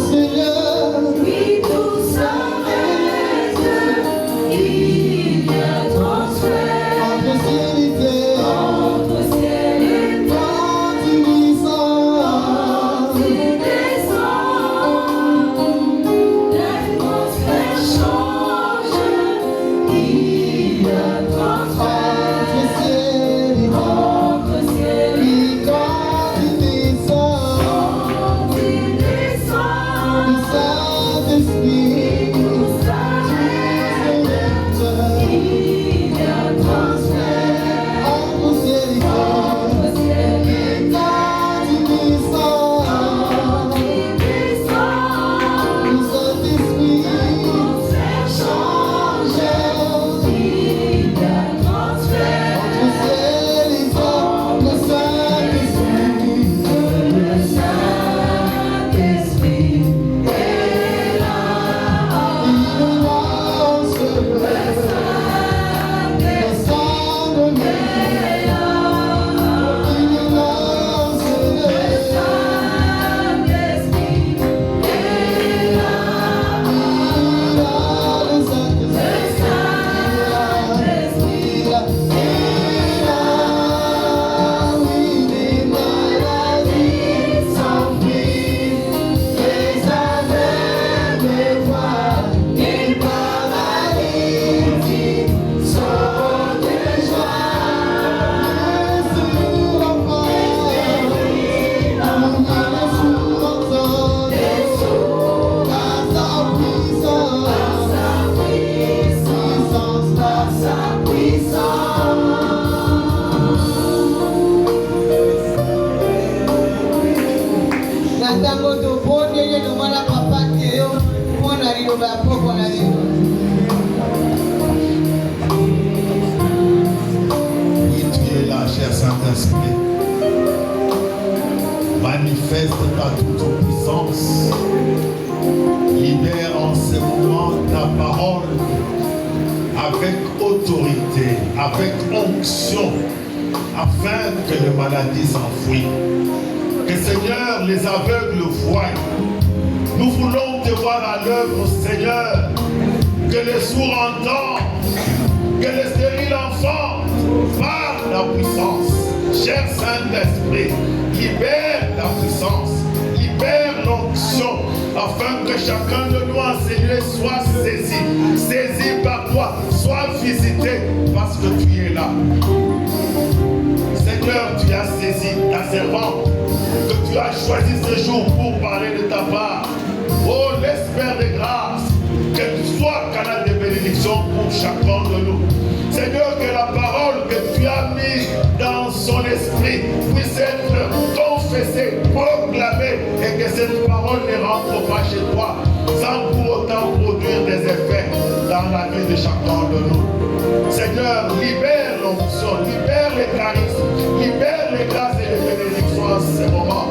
Seigneur, oui, tout ça reste. là, cher Saint-Esprit. Manifeste ta toute puissance. Libère en ce moment ta parole avec autorité, avec onction, afin que les maladies s'enfuient. Que Seigneur, les aveugles voient. Nous voulons te voir à l'œuvre, Seigneur. Que les sourds entendent, que les stériles enfants par la puissance. Cher Saint-Esprit, libère ta puissance, libère l'onction, afin que chacun de nous enseignés soit saisi, saisi par toi, soit visité, parce que tu es là. Seigneur, tu as saisi ta servante, que tu as choisi ce jour pour parler de ta part. Oh, l'espère de grâce, que tu sois canal de bénédiction pour chacun de nous. Seigneur, que la parole que tu as mise dans son esprit puisse être confessée, proclamée, et que cette parole ne rentre pas chez toi sans pour autant produire des effets dans la vie de chacun de nous. Seigneur, libère l'onction, libère les charismes, libère les grâces et les bénédictions en ce moment.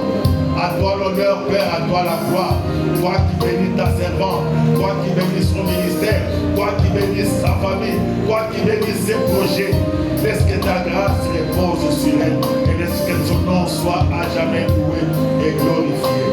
À toi l'honneur, Père, à toi la gloire. Toi qui bénis ta servante, toi qui bénis son ministère, toi qui bénis sa famille, toi qui bénis ses projets. Laisse que ta grâce repose sur elle et laisse que son nom soit à jamais loué et glorifié.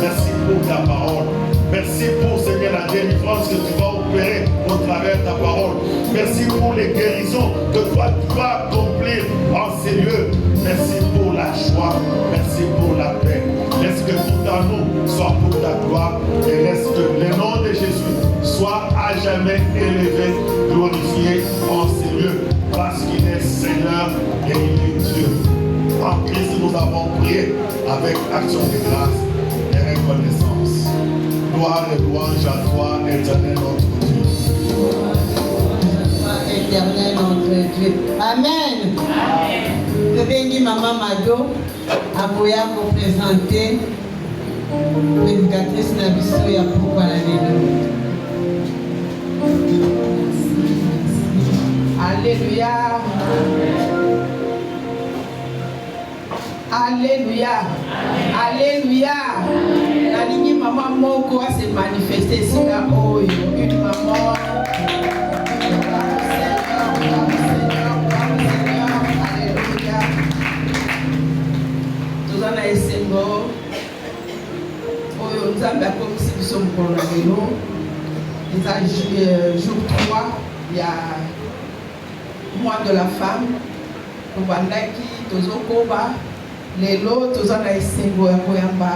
Merci pour ta parole. Merci pour, Seigneur, la délivrance que tu vas opérer au travers de ta parole. Merci pour les guérisons que toi tu vas accomplir en ces lieux. Merci pour la joie. Merci pour la paix. Laisse que tout en nous soit pour ta gloire et laisse que le nom de Jésus soit à jamais élevé, glorifié en ces lieux, parce qu'il est Seigneur et il est Dieu. En Christ, nous avons prié avec action de grâce et reconnaissance. Gloire et louange à toi, éternel notre Dieu. Éternel notre Dieu. Amen. Je bénis Maman Mado à vous présenter l'éducatrice Nabiso et à pourquoi la Alléluia. Alléluia. Alléluia. La ligne maman Moko va se manifester ici là. Oh, une maman. Alléluia. Nous en avons nous avons comme si nous sommes pour la vélo. Nous avons jour 3, il y a mois de la femme. Nous avons Tozokoba. Les lots, nous avons essayé Koyamba,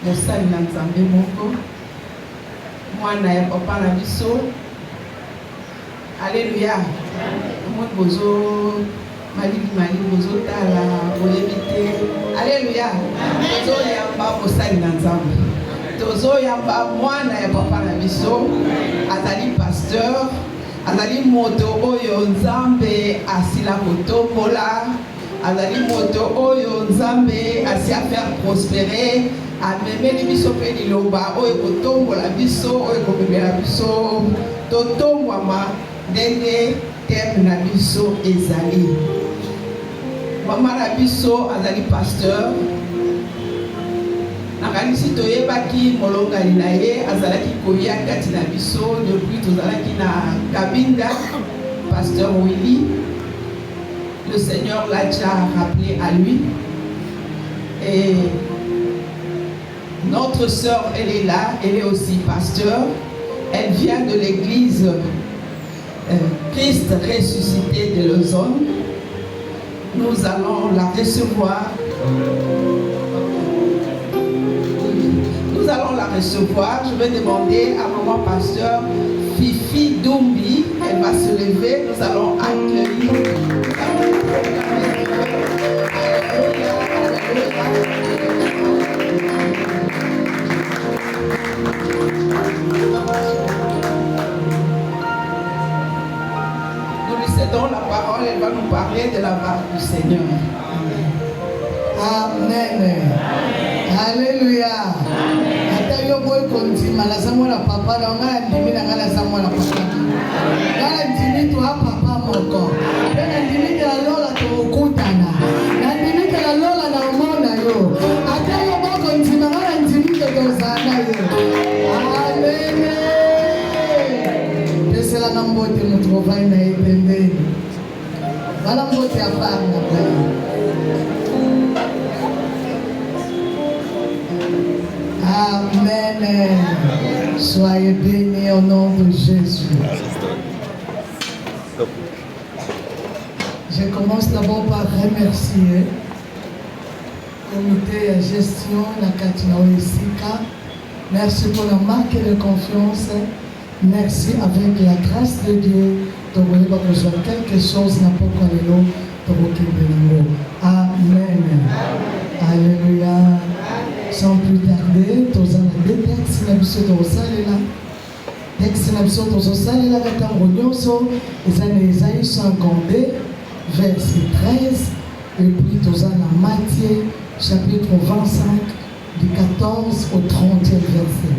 Moussa Nanzambe Moko. Moi, je n'ai pas la biso. Alléluia. Moi, Bozo, Mali, Bozo, Tala, Boyebite. Alléluia. Bozo Yamba, Moussa Nanzambe. Tozo Yamba, moi, je n'ai pas la biso. Azali pasteur. Azali moto oyo Nzambe asila kotombola. Azali moto oyo Nzambe asia faire prospérer. Amemeli biso pe liloba oyo kotombola biso oyo komemela biso. Totomwama ndenge thème na biso ezali. Mama na biso azali pasteur. Nakanisi toyebaki molongali na ye azalaki koya kati na biso depuis tozalaki na Kabinda, pasteur Willy. Le Seigneur l'a déjà rappelé à lui. Et notre sœur, elle est là, elle est aussi pasteur. Elle vient de l'église Christ ressuscité de Lausanne. Nous allons la recevoir. Nous allons la recevoir. Je vais demander à maman pasteur Fifi Doumbi. Elle va se lever. Nous allons accueillir. Nous lui cédons la parole. Elle va nous parler de la part du Seigneur. Amen. Amen. Alléluia. kondima naza mwana papa na ngai ndimi na ngai naza mwana papa ngai ndimi to papa moko mpe na ndimi na lola tokutana na ndimi na lola na omona yo ata yo moko ndima ngai ndimi tozana yo amen pesela na mbote mutu kovai na ye pembeni wana mbote apart na pai. Amen. Soyez bénis au nom de Jésus. Je commence d'abord par remercier le comité de gestion la Katina Oesika. Merci pour la marque de confiance. Merci avec la grâce de Dieu. Donc, vous avez besoin de quelque chose, n'importe quoi de l'eau, Amen. Alléluia. Sans plus tarder, tous en avez des textes, la mission de Rosalela. Texte la mission de Rosalela, la Tamronioso, les années Isaïe 52, verset 13, et puis tous en Matthieu, chapitre 25, du 14 au 30e verset.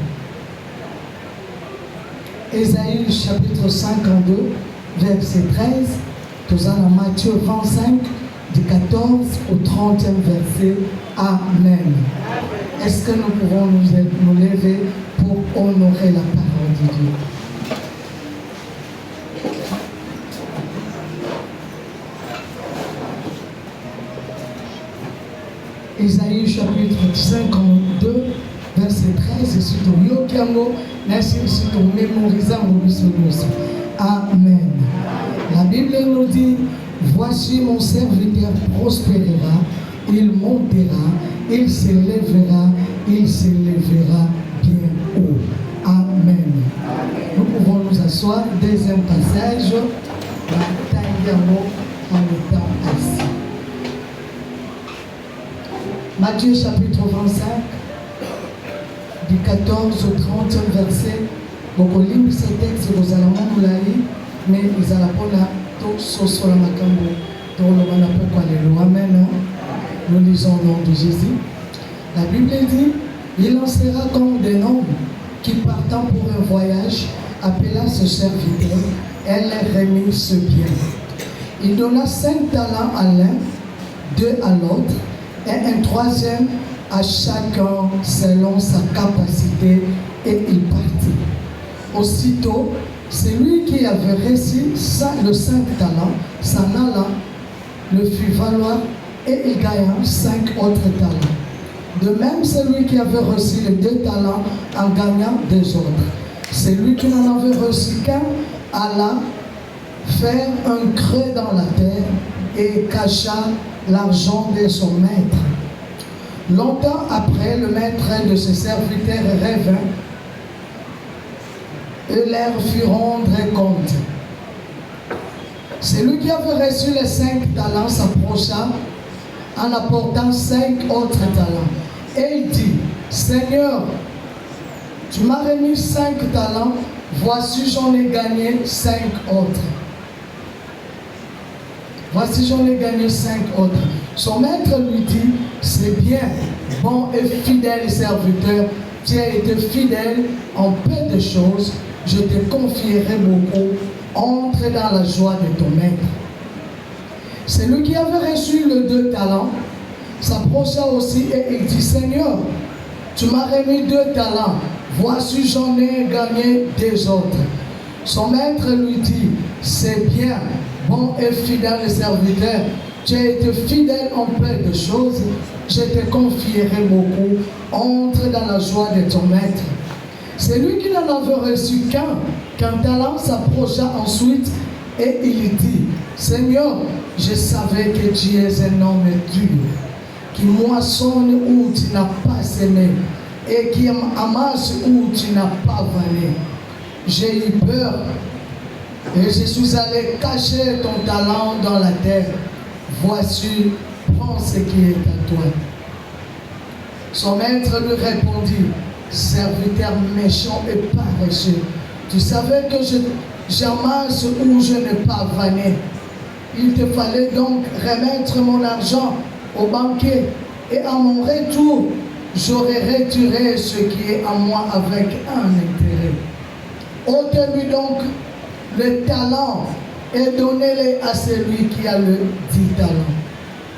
Isaïe, chapitre 52, verset 13, tous en Matthieu 25, du 14 au 30e verset. Amen. Est-ce que nous pouvons nous lever pour honorer la parole de Dieu? Isaïe chapitre 52, verset 13, et surtout Yokiango, merci surtout mémorisant nous. Amen. La Bible nous dit, voici mon serviteur prospérera, il montera, il s'élèvera bien haut. Amen. Nous pouvons nous asseoir. Deuxième passage, la taille en étant assis. Matthieu chapitre 25, du 14 au 30 verset. Beaucoup de ce texte, vous allez m'envoyer, mais ils allaient prendre tout sur la macambo. Tout le monde a pu parler. Amen. Nous lisons au nom de Jésus. La Bible dit, il en sera comme des hommes qui partant pour un voyage, appela ce serviteur, elle leur remit ce bien. Il donna 5 talents à l'un, 2 à l'autre, et un 3e à chacun selon sa capacité, et il partit. Aussitôt, celui qui avait reçu le 5 talents s'en alla, le fit valoir, et il gagna 5 autres talents. De même, celui qui avait reçu les 2 talents en gagna 2 autres. Celui qui n'en avait reçu qu'un alla faire un creux dans la terre et cacha l'argent de son maître. Longtemps après, le maître de ses serviteurs revint et leur fit rendre compte. Celui qui avait reçu les 5 talents s'approcha en apportant 5 autres talents. Et il dit, Seigneur, tu m'as remis 5 talents, voici j'en ai gagné 5 autres. Voici j'en ai gagné 5 autres. Son maître lui dit, c'est bien, bon et fidèle serviteur, tu as été fidèle en peu de choses, je te confierai beaucoup, entre dans la joie de ton maître. Celui qui avait reçu les 2 talents s'approcha aussi et il dit, Seigneur, tu m'as remis 2 talents, voici j'en ai gagné 2 autres. Son maître lui dit, c'est bien, bon et fidèle serviteur, tu as été fidèle en peu de choses, je te confierai beaucoup, entre dans la joie de ton maître. Celui qui n'en avait reçu qu'un talent s'approcha ensuite et il dit, Seigneur, je savais que tu es un homme dur, qui moissonne où tu n'as pas semé et qui amasse où tu n'as pas vanné. J'ai eu peur et je suis allé cacher ton talent dans la terre. Voici, prends ce qui est à toi. Son maître lui répondit, serviteur méchant et paresseux, tu savais que j'amasse où je n'ai pas vanné. Il te fallait donc remettre mon argent au banquier et à mon retour, j'aurais retiré ce qui est en moi avec un intérêt. Ôtez-lui donc le talent et donnez-le à celui qui a le 10 talents.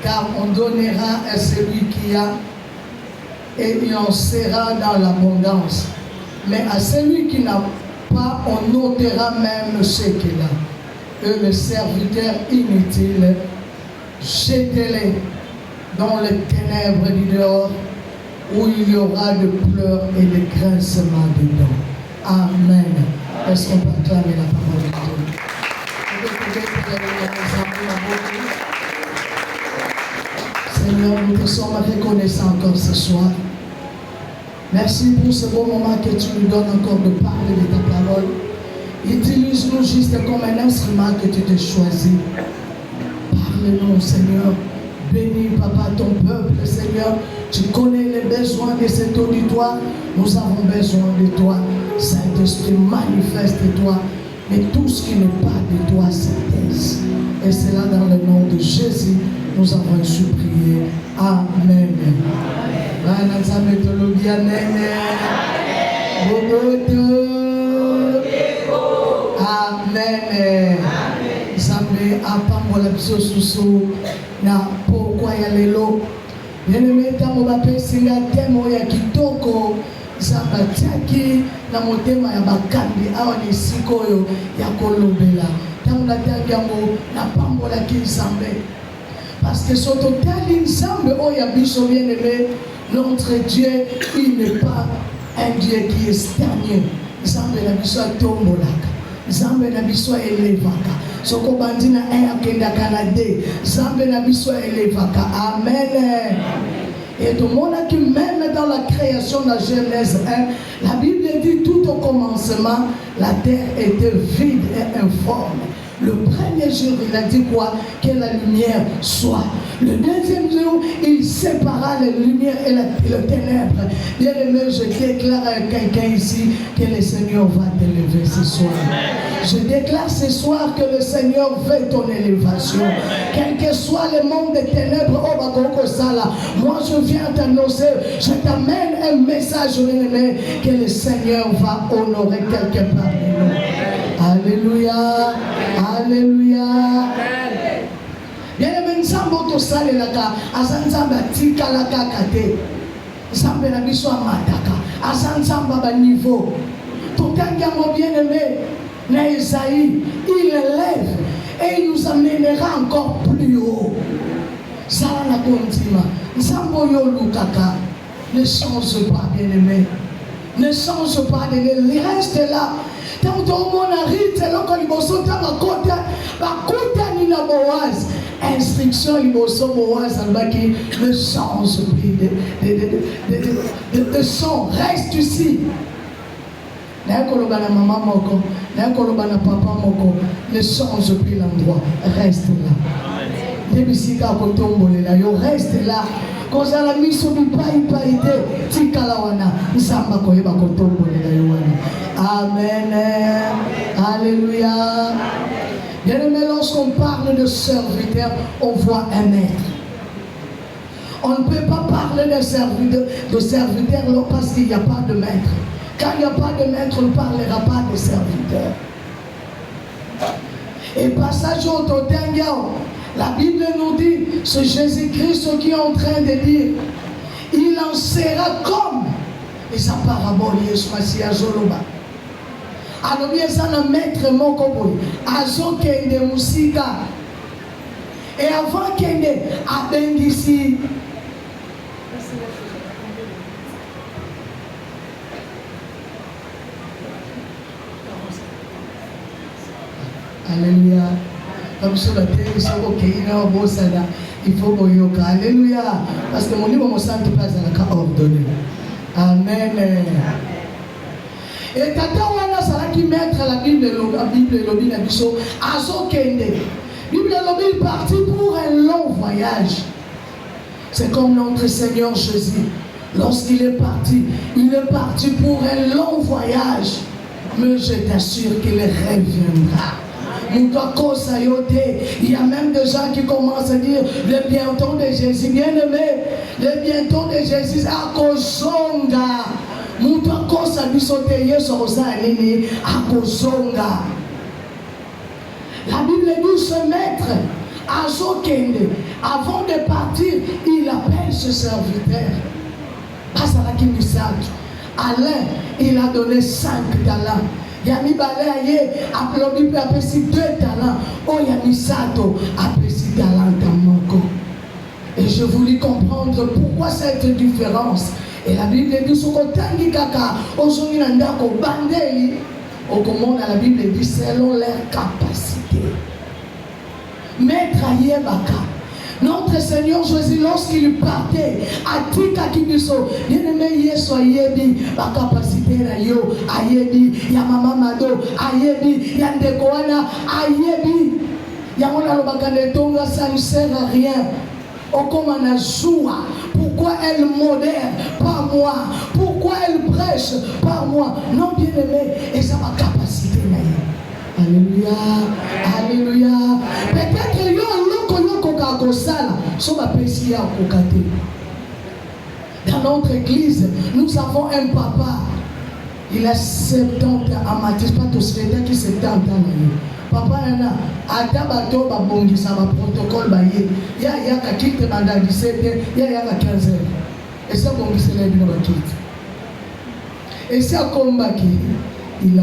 Car on donnera à celui qui a et il en sera dans l'abondance. Mais à celui qui n'a pas, on ôtera même ce qu'il a. Et le serviteur inutile, jetez-les dans les ténèbres du dehors, où il y aura de pleurs et de grincements de dents. Amen. Est-ce qu'on peut acclamer la parole de Dieu? Seigneur, nous te sommes reconnaissants encore ce soir. Merci pour ce beau moment que tu nous donnes encore de parler de ta parole. Utilise-nous juste comme un instrument que tu t'es choisi. Parle-nous, Seigneur. Bénis, Papa, ton peuple, Seigneur. Tu connais les besoins de cet auditoire. Nous avons besoin de toi. Saint-Esprit, manifeste-toi. Mais tout ce qui n'est pas de toi, s'éteint. Et c'est là dans le nom de Jésus, nous avons supplié. Amen. Amen. Zambe apambola biso susu na pokwa ya lelo. Bien-aimé, tango bapesinga temo ya kitoko zamba tiaki na motema ya bakambi awa ni sikoyo ya kolobela. Tango nataki yango na pambola ki Nzambe. Parce que son total Nzambe oya biso bien-aimé, notre Dieu, il n'est pas un Dieu qui est stagnant. Nzambe na biso atombolaka. Nzambe na biso elevaka. Soko bandina akenda kanade. Nzambe na biso elevaka. Amen. Et tout le monde qui même dans la création de la Genèse 1, la Bible dit tout au commencement, la terre était vide et informe. Le premier jour, il a dit quoi? Que la lumière soit. Le deuxième jour, il sépara la lumière et le ténèbre. Bien aimé, je déclare à quelqu'un ici que le Seigneur va t'élever ce soir. Je déclare ce soir que le Seigneur veut ton élévation. Quel que soit le monde des ténèbres, moi je viens t'annoncer, je t'amène un message, bien aimé, que le Seigneur va honorer quelque part de nous. Alléluia. Alléluia. Bien-aimé, Nzambe otosalelaka aza Nzambe atikalaka kate. Nzambe na biso amataka aza Nzambe ba niveau. Totangi yango bien-aimé na Esaïe, il élève et il nous amènera encore plus haut. Sala na kontima. Nzambe oyo lukaka ne change pas, bien-aimé. Ne change pas, il reste là. Tant que mon arrive, c'est là qu'on y bosse dans ma côte, ni na Boaz. Instruction, il bosse Boaz, qui ne change plus de son. Reste ici. N'a pas na maman moko, n'a pas na papa moko. Ne change plus l'endroit. Reste là. Débisika kotombole là, yo reste là. Quand la mission du pas été, tikalawana, Nzamba koyeba kotombole là yo wana. Amen. Alléluia. Bien-aimé, lorsqu'on parle de serviteur, on voit un maître. On ne peut pas parler de serviteur parce qu'il n'y a pas de maître. Quand il n'y a pas de maître, on ne parlera pas de serviteur. Et passage au Totengao, la Bible nous dit, c'est Jésus-Christ qui est en train de dire, il en sera comme les paraboles Yesu à Zoloba. Alors bien ça n'a maître mon copain, azo kende musika. Et avant kende abengisi. Alléluia. Comme sur la terre, il faut boyoka. Alléluia. Parce que mon livre, mon sang, tout passe dans la cas ordonné. Amen. Et tata wana salaki mettre la Bible lobi na biso azo kende. Bible lobi est parti pour un long voyage. C'est comme notre Seigneur Jésus. Lorsqu'il est parti pour un long voyage. Mais je t'assure qu'il reviendra. Il y a même des gens qui commencent à dire le bientôt de Jésus. Bien aimé, le bientôt de Jésus à Kozonga. La Bible dit ce maître, Azokende, avant de partir, il appelle ce serviteur. Alain, il a donné 5 talents. Yami Balaye, applaudi, puis apprécie 2 talents. Oh, Yami Sato, apprécie talent à Moko. Et je voulais comprendre pourquoi cette différence. Et la Bible dit ce qu'on tangi kaka, aujourd'hui nandako bandeli, au comment la Bible dit selon leur capacité. Maître Ayebaka, notre Seigneur Jésus, lorsqu'il partait, à Tika Kibiso, bien-aimé Yesu Ayebi, la capacité na yo, Ayebi, ya Mama Mado, Ayebi, ya Ndekoana, Ayebi, ya Mona Lobakane Tonga, ça ne sert à rien. Pourquoi elle modère par moi? Pourquoi elle prêche par moi? Non, bien aimé, et ça ma capacité. Alléluia, alléluia. Peut-être que dans notre église, nous avons un papa. Il a 70 ans à Mathis, pas tous les qui 70 ans. Papa yana adabato babongisa ba protocole baye ya ka kite banda 17 ya ka 15 heures et ça bongisa les bino ba kite et ça kombaki il a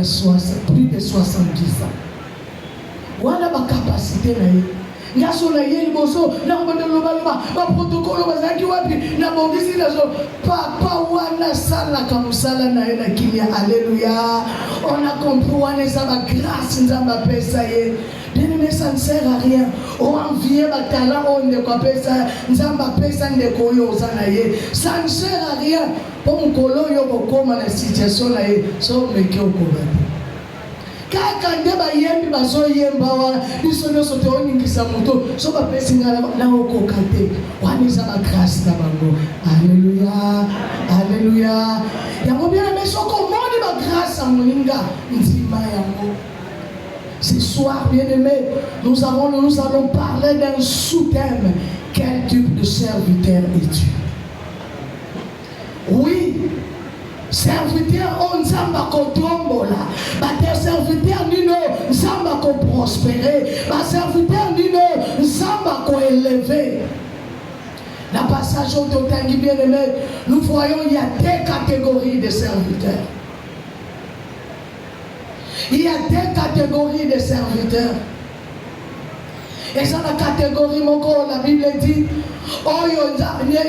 plus de 70 ans wana ba capacité na ye ngaso na ye liboso na ngone loba ba protocole bazaki wapi na bongisi na zo papa wana sala kamusala na ye na kimia. Alléluia. On a compris wana ça ba grâce nzamba pesa ye. Bien aimé, ça ne sert à rien. On envie ba talent on ne ko pesa nzamba pesa ndeko yo sana ye. Ça ne sert à rien. Pour mkolo yo kokoma na situation na ye so meke okoba. Kaka ndeba yembi bazo yemba wana biso nyoso te oningisa moto so ba pesi ngala na okokate wani za ba grâce na bango. Alléluia, alléluia. Yango bien aimé soko moni ba grâce à moninga nzima yango. Ce soir, bien aimé, nous allons parler d'un sous-thème. Quel type de serviteur es-tu? Oui, serviteur on zamba ko tombola, ba serviteur nino zamba ko prospérer, ba serviteur nino zamba ko élever. Dans le passage au Totangi bien aimé, nous voyons il y a 2 catégories de serviteurs. Il y a 2 catégories de serviteurs. Et ça la catégorie la Bible dit oyo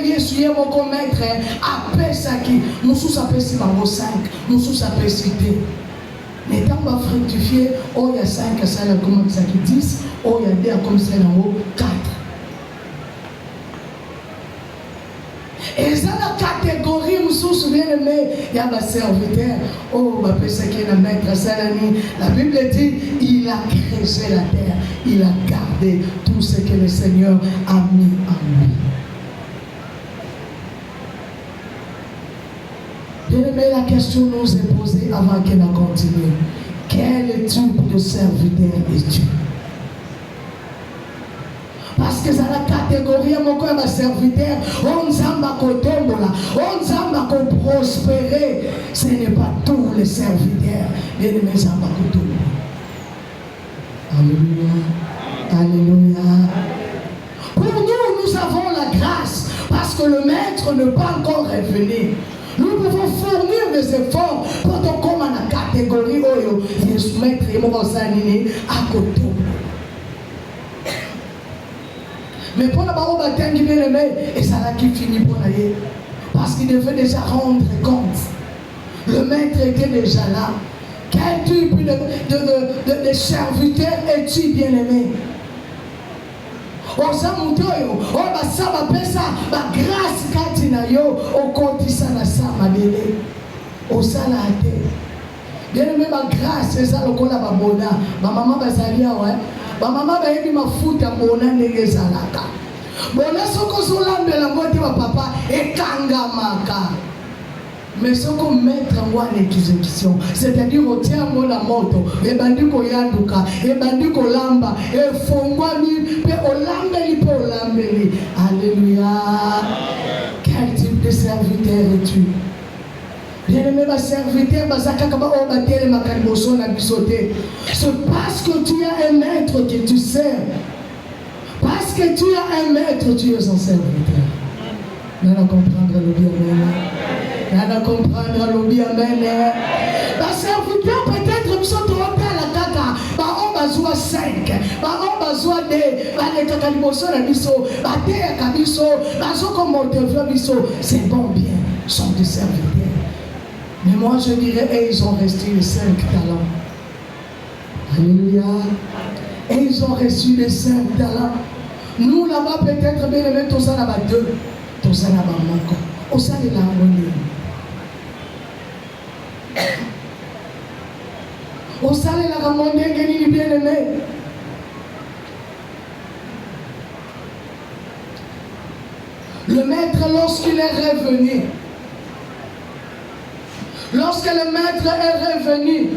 Yesu moko maître apesa ki mususu apesi bango 5 mususu apesi 2 mais tant va fructifier oyo ya 5 ça la comment ça qui 10 oyo ya 2 comme ça nango 4. Et ça la catégorie mususu bien aimé il y a ba serviteur oh ba pesa ki na maître salani. La Bible dit il a créé la terre, il a gardé tout ce que le Seigneur a mis en lui. Bien aimé, la question nous est posée avant qu'elle a continué. Quel type de serviteur es-tu? Parce que dans la catégorie de serviteur, on s'en kotombola, on s'en prospérer. Ce n'est pas tous les serviteurs. Bien aimé, ça va kotombola. Alléluia. Alléluia. Pour nous, nous avons la grâce parce que le maître n'est pas encore revenu. Nous pouvons fournir des efforts pour qu'on comme la catégorie Oyo, Yesu maître et mon à côté. Mais pour la barre baptême qui vient aimer, et ça là qui finit pour aller. Parce qu'il devait déjà rendre compte. Le maître était déjà là. Quel type de serviteur es-tu bien aimé? Osa mutoyo, oba saba pesa, ba grâce katina yo, okotisa na sama bele. Osa la ate. Bien aimé ba grâce, c'est ça le kola ba bona. Ma maman ba salia ouais. Ma maman ba yebi mafuta bona ndenge zalaka. Bona soko solambe la ngote ba papa e kanga maka. Mais ce qu'on met en exécution, c'est-à-dire au tient la moto, et bandiko yanduka, et bandiko lamba, et fongwami, pe olambeli, pe olambeli. Alléluia. Quel type de serviteur es-tu? Bien-aimé, ma serviteur, c'est parce que tu as un maître que tu sers. Parce que tu as un maître, tu es un serviteur. Nana comprendre le bien, amen. Nana comprendre le bien, amen. Ma serviteur peut-être me sont trompés à la caca. On va 5, on va 2, les cacaliboso la biso, terre cabiso, comme biso. C'est bon bien, sont des serviteurs. Mais moi je dirais, et ils ont resté les 5 talents. Alléluia. Et ils ont reçu les 5 talents. Nous là-bas peut-être bien aimé, tout ça là-bas 2, tout ça là-bas manque. On s'en est là, on s'en est là, on est bien aimé. Le maître, lorsqu'il est revenu, lorsque le maître est revenu,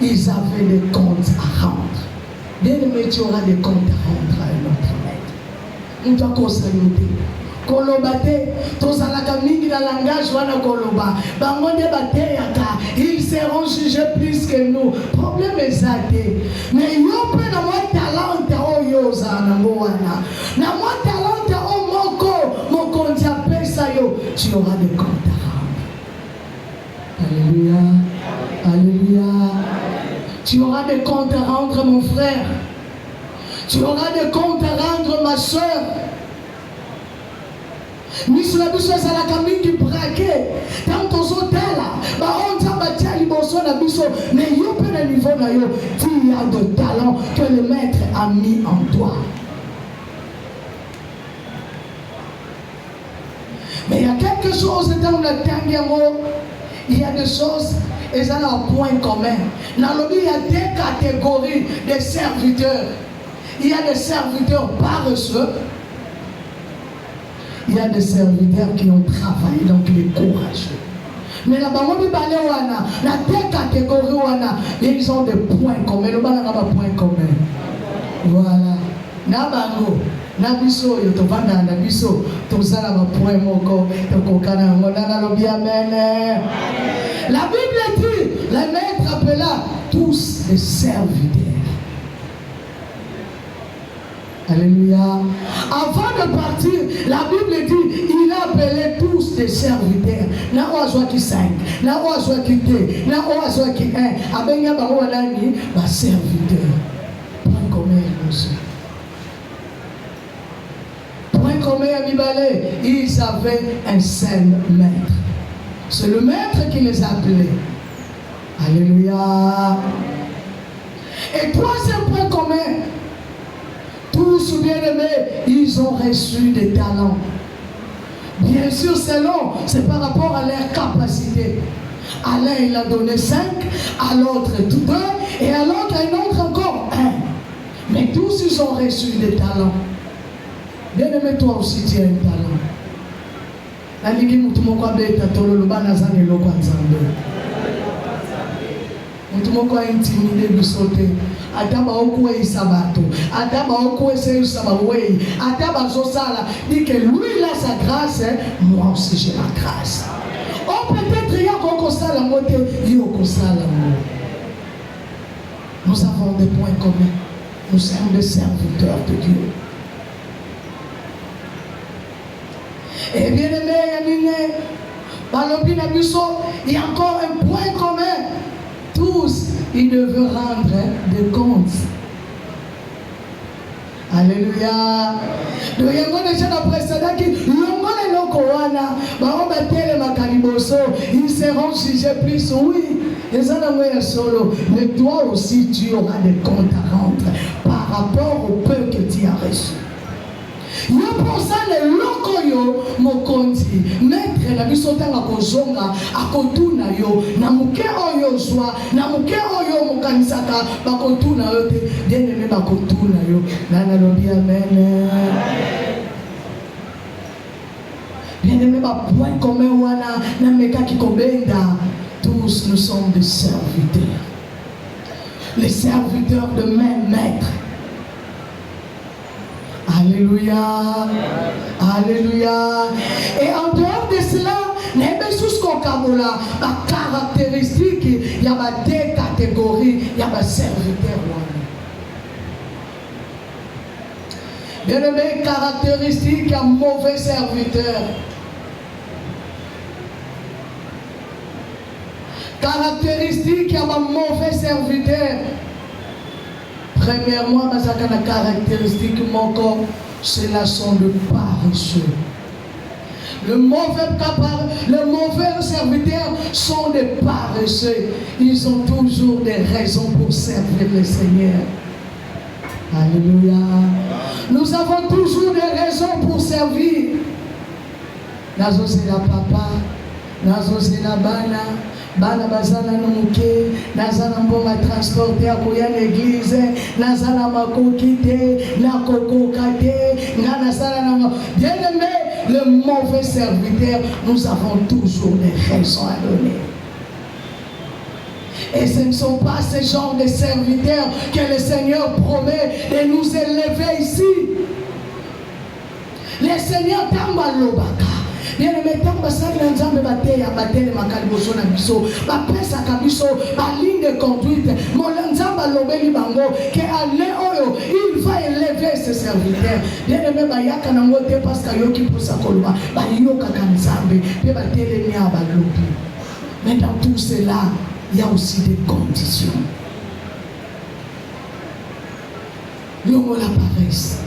ils avaient des comptes à rendre. Bien aimé, tu auras des comptes à rendre à un autre maître. Nous devons consulter. Kolobate, tosalaka mingi na langage wana koloba. Bangonde bate yaka, ils seront jugés plus que nous. Problème est ça. Mais yo pe na moi talent oyo za na wana. Na moi talent o moko ndiape sa yo, tu auras des comptes à rendre. Alléluia. Alléluia. Tu auras des comptes à rendre, mon frère. Tu auras des comptes à rendre, ma soeur. Nous sommes la famille qui braque. Tant qu'on s'en là, on t'a battu à l'immotion à biso. Mais il y a pas de niveau là, tu as de talent que le maître a mis en toi. Mais il y a quelque chose dans le tango. Il y a des choses, et ça a un point commun. Dans le il y a des catégories de serviteurs. Il y a des serviteurs paresseux. Il y a des serviteurs qui ont travaillé, donc les courageux. Mais là-bas, on dit la deux catégories, ils ont des points communs. Le bas n'a pas de points communs. Voilà. Nabango, Nabiso, Yotovanda, Nabiso, tout ça n'a pas de points moko, Tokokana, Monana, Amen. La Bible dit, les maîtres appela tous les serviteurs. Alléluia. Avant de partir, la Bible dit, il a appelé tous des serviteurs. Na oazwa ki 5, na oazwa ki 2, na oazwa ki 1. Abenya bango wadani, ba serviteur. Point commun aussi. Point commun à Mibale, ils avaient un seul maître. C'est le maître qui les appelait. Alléluia. Et troisième point commun, tous bien-aimés, ils ont reçu des talents. Bien sûr, c'est par rapport à leur capacité. À l'un, il a donné 5, à l'autre 2, et à l'autre, à un autre encore 1. Mais tous, ils ont reçu des talents. Bien-aimé, toi aussi, tu as un talent. Naliki mutumoko beta tolo lubana zane loko nzambe. Mutumoko intimidé bisote. Ataba okuwe isabato. Ataba okuwe se usabawei. Ataba zosala. Dit que lui il a sa grâce, moi aussi j'ai la grâce. Oh peut-être il y a qu'on sala mote, yoko sala mo. Nous avons des points communs. Nous sommes des serviteurs de Dieu. Et bien aimé, il y a encore un point commun. Tous, ils devaient rendre des comptes. Alléluia. Donc, il y a déjà la précédente qui, ils seront jugés plus. Oui, mais toi aussi, tu auras des comptes à rendre par rapport au peu que tu as reçu. Yo pour ça les lokoyo mokonzi maître na biso tanga kozonga akotuna yo na muke oyo zwa na muke oyo mokanisaka bakotuna yo te bien aimé bakotuna yo na lobi amen. Bien-aimé, point commun, wana, nameka kikobenda. Tous nous sommes des serviteurs. Les serviteurs de même maître. Alléluia. Alléluia. Et en dehors de cela, il y a des caractéristiques, il y a des catégories, il y a des serviteurs. Bien aimé, caractéristique, il y a un mauvais serviteur. Caractéristique, il y a un mauvais serviteur. Premièrement, la caractéristique, ceux-là sont de paresseux. Le mauvais serviteur sont des paresseux. Ils ont toujours des raisons pour servir le Seigneur. Alléluia. Nous avons toujours des raisons pour servir. Nazo c'est la papa, nazo c'est la bana. Bana bazana nomuke, nazana mbonga transporter akoya l'église, nazana makokite, nakokokate, nanasana nama. Bien aimé, le mauvais serviteur, nous avons toujours des raisons à donner. Et ce ne sont pas ces genres de serviteurs que le Seigneur promet de nous élever ici. Le Seigneur t'ambalobaka. Bien aimé, tant que ça, nous avons battu à battre les macaliboso na biso, la presse à cabiso, la ligne de conduite, mon lanzamba lobeli bango, que allez oyo, il va élever ses serviteurs. Bien aimé, bayaka na ngote parce que yoki pour sa kolba, bayoka kanzambe, pe battre les nia balobi. Mais dans tout cela, il y a aussi des conditions. L'homme la paresse.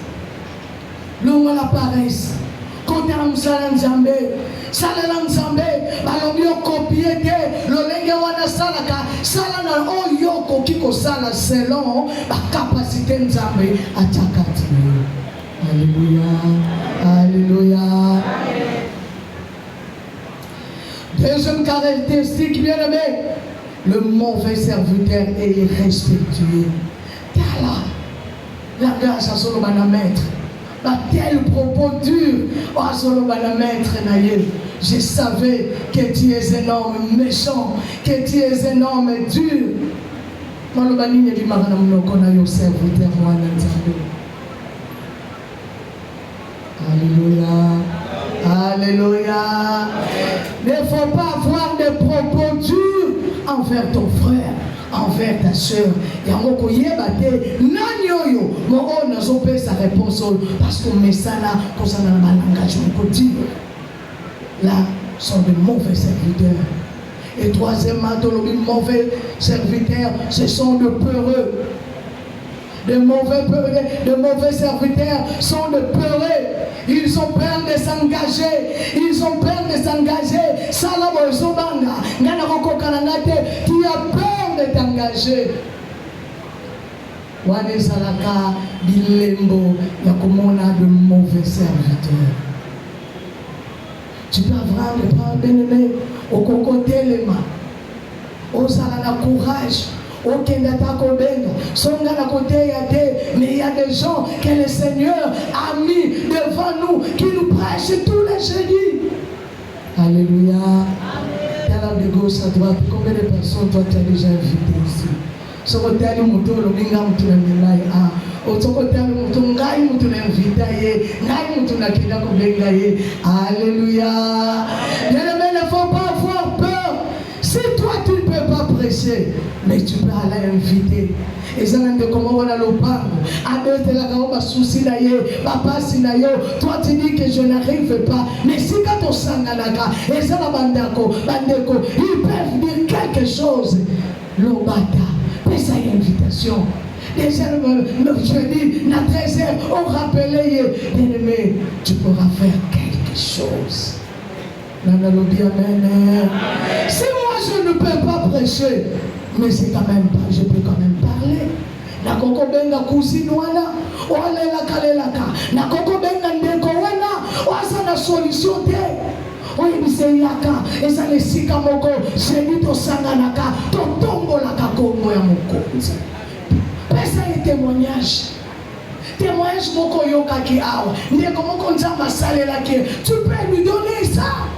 L'homme la paresse. Quand on a un Nzambe, Salala Nzambe, balobi copier te, lolenge wana salaka, salana oyoko kiko sala selon la capacité Nzambe à chakati. Alléluia, Alléluia. Deuxième caractéristique, bien aimé, le mauvais serviteur est irrespectueux. Tala, la grâce à son maître. Tel propos dur, je savais que tu es un homme méchant, que tu es un homme dur. Alléluia. Alléluia. Il ne faut pas avoir des propos durs envers ton frère, envers ta soeur. Il y a un mot qui est battu. Nanyoyo, mon n'a pas sa réponse parce qu'on met ça là, qu'on s'en a un langage continu. Là, sont de mauvais serviteurs. Et troisièmement, de mauvais serviteurs, ce sont de peureux. De mauvais serviteurs sont de peureux. Ils ont peur de s'engager. Ils ont peur de s'engager. Tu as peur de t'engager. Wanezalaka bilembo yakomona de mauvais serviteurs. Tu peux vraiment bien aimé au côté les mains. Ozala courage. Aucun d'attaque au benga, songa na côté mais il y a des gens que le Seigneur a mis devant nous qui nous prêchent tous les jeudis. Alléluia. Amen. De gauche à droite, combien de personnes toi tu as déjà invité ici? Ce côté à l'imoto, le binga mutuna milai ah. Au côté à l'imoto, ngai mutuna invita ye, ngai mutuna kida kubenga ye. Alléluia. Bien-aimé, ne faut pas avoir peur. Si toi tu ne peux pas prêcher, mais tu peux aller inviter. Et ça n'a pas comment on a le parle. Avec la gaoba souci d'ailleurs, papa sinayo. Toi tu dis que je n'arrive pas. Mais si quand on s'enganaka, et ça la bandako, ils peuvent dire quelque chose. L'obata, mais ça y est invitation. Déjà je dis, à 13h, on rappelait, bien aimé, tu pourras faire quelque chose. Amen. Si moi je ne peux pas prêcher, mais c'est quand même pas, je peux quand même parler. Na koko benga cousine wana, wale la kalelaka. Na koko benga ndeko wana, wasa na solution te. Oye bise yaka, esa le sika moko, jeni to sanganaka, to tombo la kakongo ya mokonzi. Pesa et témoignage. témoignage moko yokaki awa ndeko moko nzambe asalelaki tu peux lui donner ça.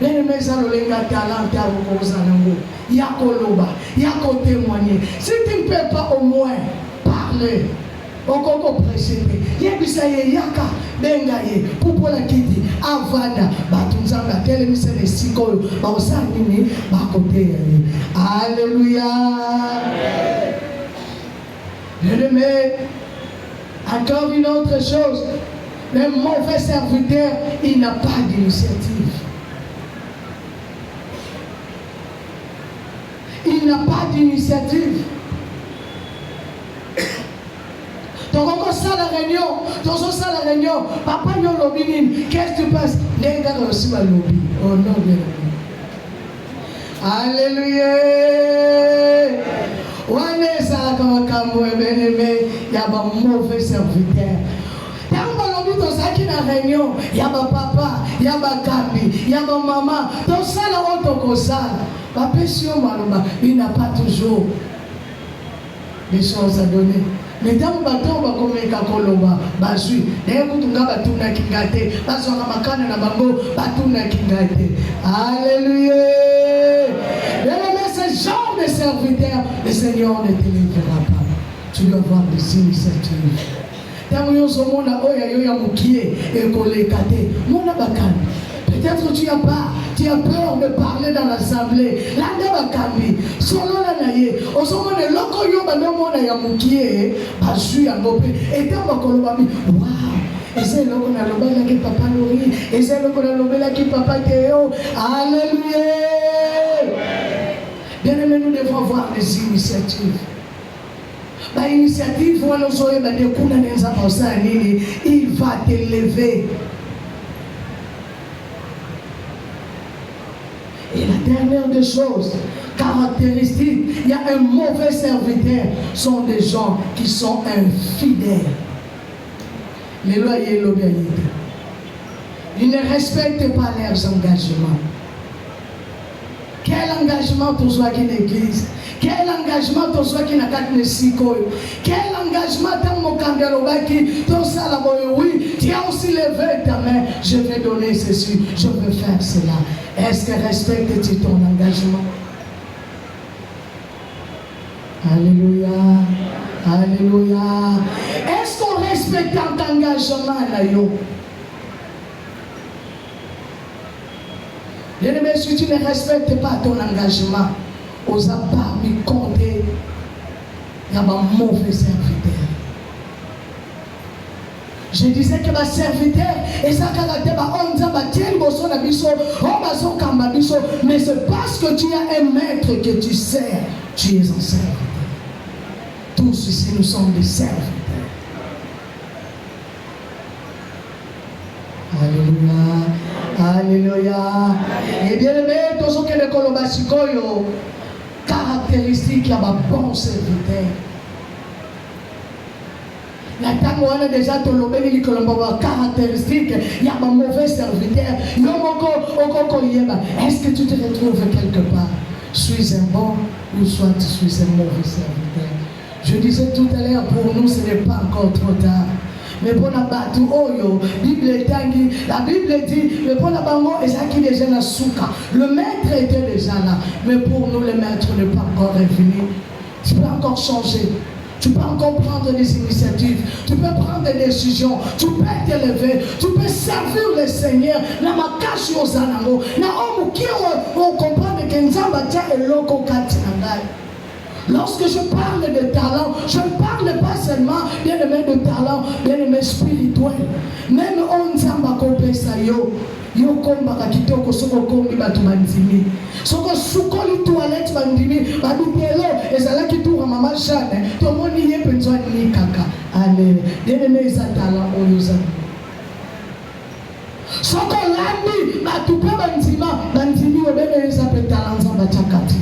Bien-aimé, ça le talent ya koloba, ya ko témoigner. Si tu ne peux pas au moins parler, okoko précéder. Yebisa ye yaka benga ye pupola kiti avanda batunzanga telemisa ne sikoyo ba osanini ba kote ye. Alléluia. Bien-aimé, encore une autre chose, le mauvais serviteur, il n'a pas d'initiative. Il n'a pas d'initiative. Donc on ça la réunion, donc on ça la réunion. Papa yon lobby, qu'est-ce que tu penses? Les gars aussi va lobby. Oh non, bien. Alléluia. Ouais, ça comme un bien-aimé, il y a un mauvais serviteur. Dans sa réunion, il y a ma papa, il y a ma capi, il y a ma maman. Dans ça, la haute papa, il n'a pas toujours des choses à donner. Mais dans le bateau, on va comme un kakoloba, basui. D'ailleurs, quand on va tout na kingate, parce qu'on a makana na bango, batou na kingate. Alléluia. Mais ce genre de serviteur, le Seigneur ne te livrera pas. Tu dois avoir des initiatives. Peut-être que tu as peur de parler dans l'assemblée. Alléluia. Bien-aimés, nous devons avoir des initiatives. L'initiative, il va t'élever. Et la dernière des choses, caractéristique, il y a un mauvais serviteur, sont des gens qui sont infidèles. Les loyers, l'obéissent. Ils ne respectent pas leurs engagements. Quel engagement tu sois qui l'église? Quel engagement tu sois qui n'a qu'à te sikoyo? Quel engagement tu mon kangalobaki? Ton salaboyo, oui, tu as aussi levé ta main. Je vais donner ceci, je veux faire cela. Est-ce que respectes-tu ton engagement? Alléluia. Alléluia. Est-ce qu'on respecte ton engagement là, yo? Bien-aimé, si tu ne respectes pas ton engagement, aux parmi compter, il y a un mauvais serviteur. Je disais que ma serviteur, et ça caractère, mais c'est parce que tu as un maître que tu sers, tu es un serviteur. Tous ici, nous sommes des serviteurs. Alléluia. Alléluia. Et bien aimé, tous ceux qui ne connaissent pas caractéristique, il y a un bon serviteur. La tango on a déjà tout le monde caractéristique, il y a un mauvais serviteur. Est-ce que tu te retrouves quelque part? Suis un bon ou soit tu suis un mauvais serviteur? Je disais tout à l'heure, pour nous ce n'est pas encore trop tard. Mais pour la batu oyo, la Bible dit, mais pour la bango, le maître était déjà là. Mais pour nous, le maître n'est pas encore revenu. Tu peux encore changer. Tu peux encore prendre des initiatives. Tu peux prendre des décisions. Tu peux t'élever. Tu peux servir le Seigneur. Lorsque je parle de talent, je ne parle pas seulement bien-aimé de talent, bien-aimé spirituel. Même on s'en compter ça yo komba kitoko soko kombi batu bandimi. Soko sukoli toilette bandimi babitelo ezala kitura mama Jeanne. Tomoni ye penzo ni kaka. Allez, bien-aimé ça talent oyoza. Soko landi batu pe bandimi obene ça pe talent za bachakati.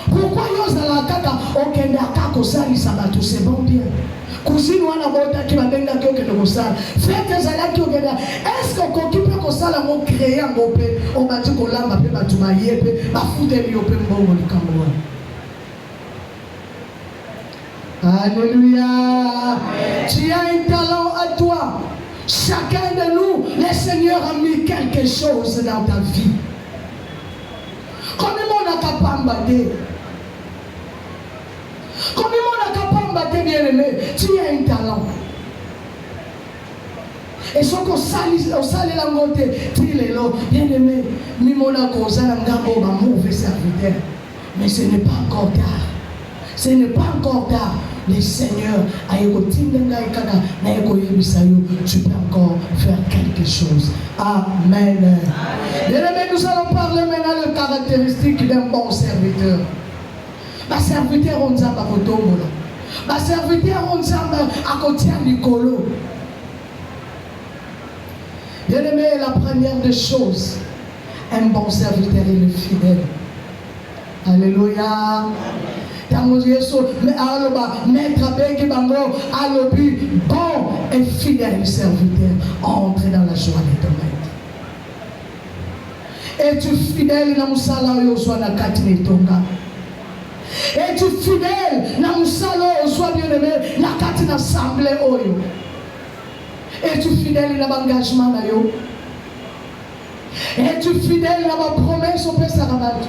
Pourquoi nous allons kaka okende akako sali sabatu c'est bon bien. Cousine wana bota ki babenga ki okende kosala. Fête ezala ki okende. Est-ce que ko kipe kosala mo créer ngope o bati ko lamba pe batu mayepe ba fute bi ope mbongo likambo. Alléluia. Tu as un talent à toi. Chacun de nous, le Seigneur a mis quelque chose dans ta vie. Comment on a capable? Comment on a capable, bien-aimé? Tu as un talent. Et ce qu'on sale la montée, bien-aimé, Mimona Kosa Ngabo, ma mauvais serviteur. Mais ce n'est pas encore tard. Ce n'est pas encore tard. Le Seigneur, tu peux encore faire quelque chose. Amen. Bien-aimé, nous allons parler maintenant de caractéristiques d'un bon serviteur. Ma serviteur, on dit à Kotomola. Ma serviteur, on dit à Kotia Nicolo. Bien-aimé, la première des choses, un bon serviteur est le fidèle. Alléluia. Maître Begi Bango, Alobi, bon et fidèle serviteur, entre dans la joie de ton maître. Es-tu fidèle dans Moussala Yosua na Katine Tonga? Es-tu fidèle dans Moussala Yosua bien-aimé na Katine Assemblée Oyo? Es-tu fidèle dans l'engagement? Es-tu fidèle dans ma promesse au Père Sarabat?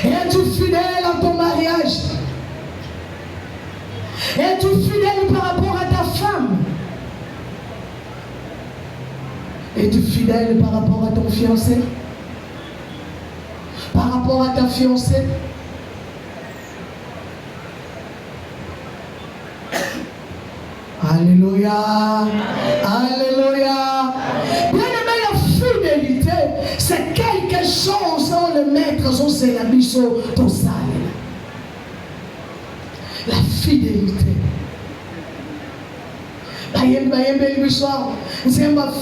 Es-tu fidèle à ton mariage? Es-tu fidèle par rapport à ta femme? Es-tu fidèle par rapport à ton fiancé? Par rapport à ta fiancée? Alléluia. Alléluia. Bien-aimé, la fidélité, c'est quelque chose dont le maître, c'est la mission ton salle. La fidélité.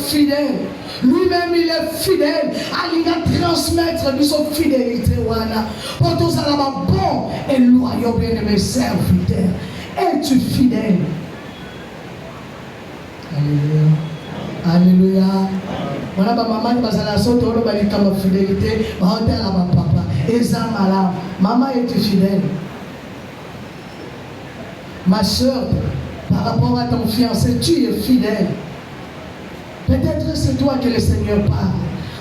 Fidèle. Lui-même, il est fidèle. Il va transmettre son fidélité. Pour tous à la bon et loyaux, bien-aimé serviteur. Es-tu fidèle? Alléluia. Alléluia. Voilà ma maman qui va sauter au bas de fidélité. Ma papa. Ezamala. Maman, es-tu fidèle? Ma soeur, par rapport à ton fiancé, tu es fidèle. Peut-être c'est toi que le Seigneur parle.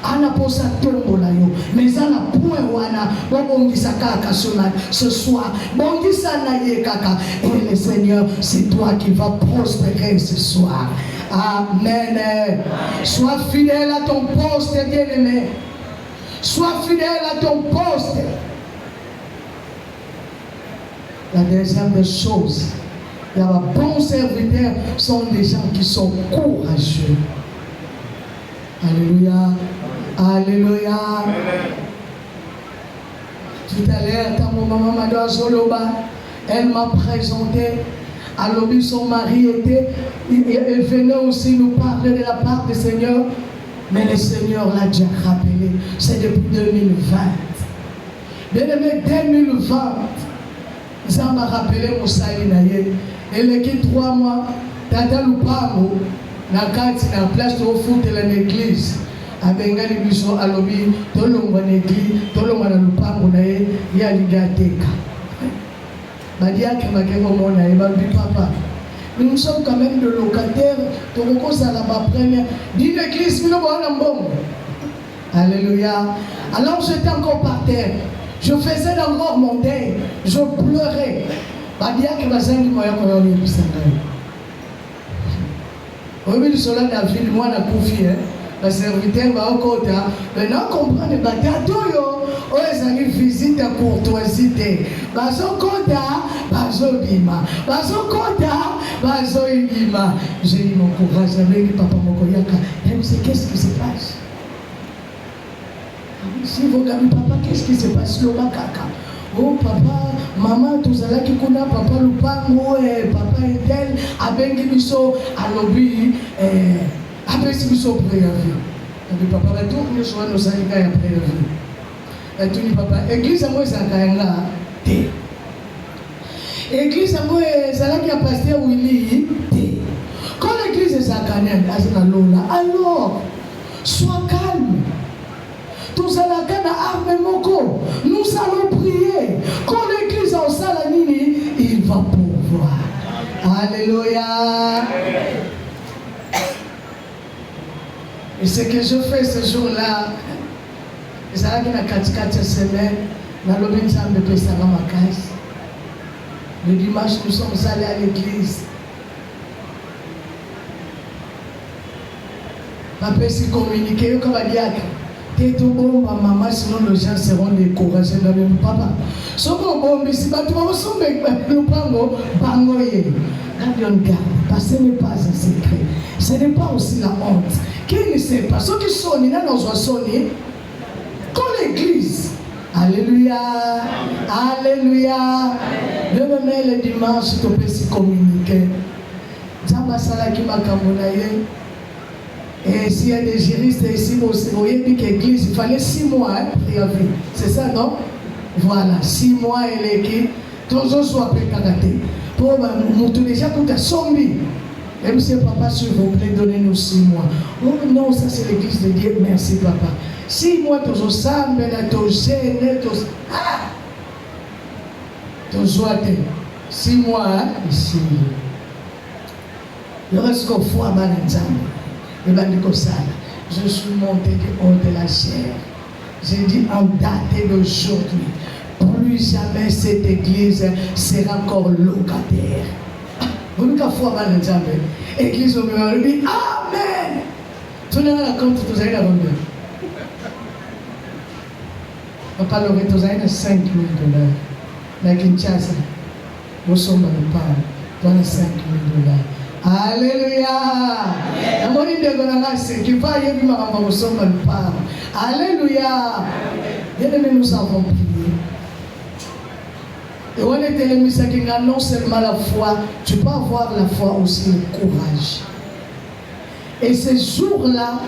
Ana posa tombo la yo, mais ana point wana, bongisa kaka ce soir, bongisa na ye kaka, et le Seigneur, c'est toi qui vas prospérer ce soir. Amen. Sois fidèle à ton poste, bien-aimé. Sois fidèle à ton poste. La deuxième des choses, les bons serviteurs sont des gens qui sont courageux. Alléluia. Alléluia. Tout à l'heure, quand mon maman m'a dit à Zoloba, elle m'a présenté. À l'objet, son mari il venait aussi nous parler de la part du Seigneur. Mais le Seigneur l'a déjà rappelé. C'est depuis 2020. Bien aimé, 2020, ça m'a rappelé mon salut. Elle est qui 3 mois. Tata Lupamo, na place de foot de l'église. A Bengali biso alobi tolongwa n'église tolongwa na lupango na ye ya ligateka badiaki makengo mona e babi papa nous sommes quand même de locataires tokoko sala ba première d'une église mino bona mbongo. Alléluia. Alors j'étais encore par terre, je faisais encore mon deuil, je pleurais badiaki bazangi moya ko yo bisanga obi du sola David moi na kufi le serviteur va au côté. Maintenant, comprenez, Batatoyo, ils visite à courtoisité. Bazo Kota, Bazo Bima. Bazo Kota, Bazo Bima. J'ai eu mon courage avec Papa Mokoyaka. Elle sait qu'est-ce qui se passe. Si vous regardez papa, qu'est-ce qui se passe? Le Makaka. Oh papa, maman, tout ça là qui connaît papa Lupango, papa et tel, avec Bisso, à l'objet. Après, si vous êtes préavis, papa va tout le soir nous allons faire préavis. Et tu dis papa, église à moi c'est un là. Église à moi c'est là qui a pasteur Willy. Quand l'église est à Canel, alors sois calme. Tous à la Cana arme moko. Nous allons prier. Quand l'église en Salanini, il va Alléluia. Et ce que je fais ce jour-là, c'est là qu'il y a 4 semaines, dans le Bénzambe de Pessaramakaïs. Le dimanche, nous sommes allés à l'église. Papa s'est communiqué comme a dit t'es tout bon, maman, sinon les gens seront découragés dans le papa. Ce qu'on bon, mais si tu vas le pango, bangoye. Garde, parce que ce n'est pas un secret. Ce n'est pas aussi la honte. Qui ne sait pas? Ceux qui sont nés dans nos sonner, comme l'église. Alléluia. Alléluia. Le dimanche, tu peux se communiquer. Zambasala qui m'a camonaye. Et s'il y a des juristes ici, vous voyez l'église, il fallait 6 mois préavis. C'est ça, non? Voilà, 6 mois et l'équipe, toujours soit prêt à rater. Pour nous, déjà, pour ta sombi. Et monsieur papa, s'il vous plaît, donnez-nous 6 mois. Oh non, ça c'est l'église de Dieu. Merci papa. 6 mois, toujours ça, mais là, toujours gêné, toujours. Ah! Toujours 6 mois, ici. Le reste qu'on voit à Malanzam. Je suis monté du haut de la chair. J'ai dit en date d'aujourd'hui, plus jamais cette église sera encore locataire. Vous n'avez qu'à voir mal le diable. Église au milieu, dit Amen. Tu n'as pas compte, tu as la bonne. Papa l'aurait tous à 5 000 $. Mais Kinshasa, nous sommes dans le parc, dans les 5 000 $. Alléluia. Alléluia. Bien-aimés, nous avons prié. Et on était les misakina, non seulement la foi, tu peux avoir la foi aussi le courage. Et ce jour-là,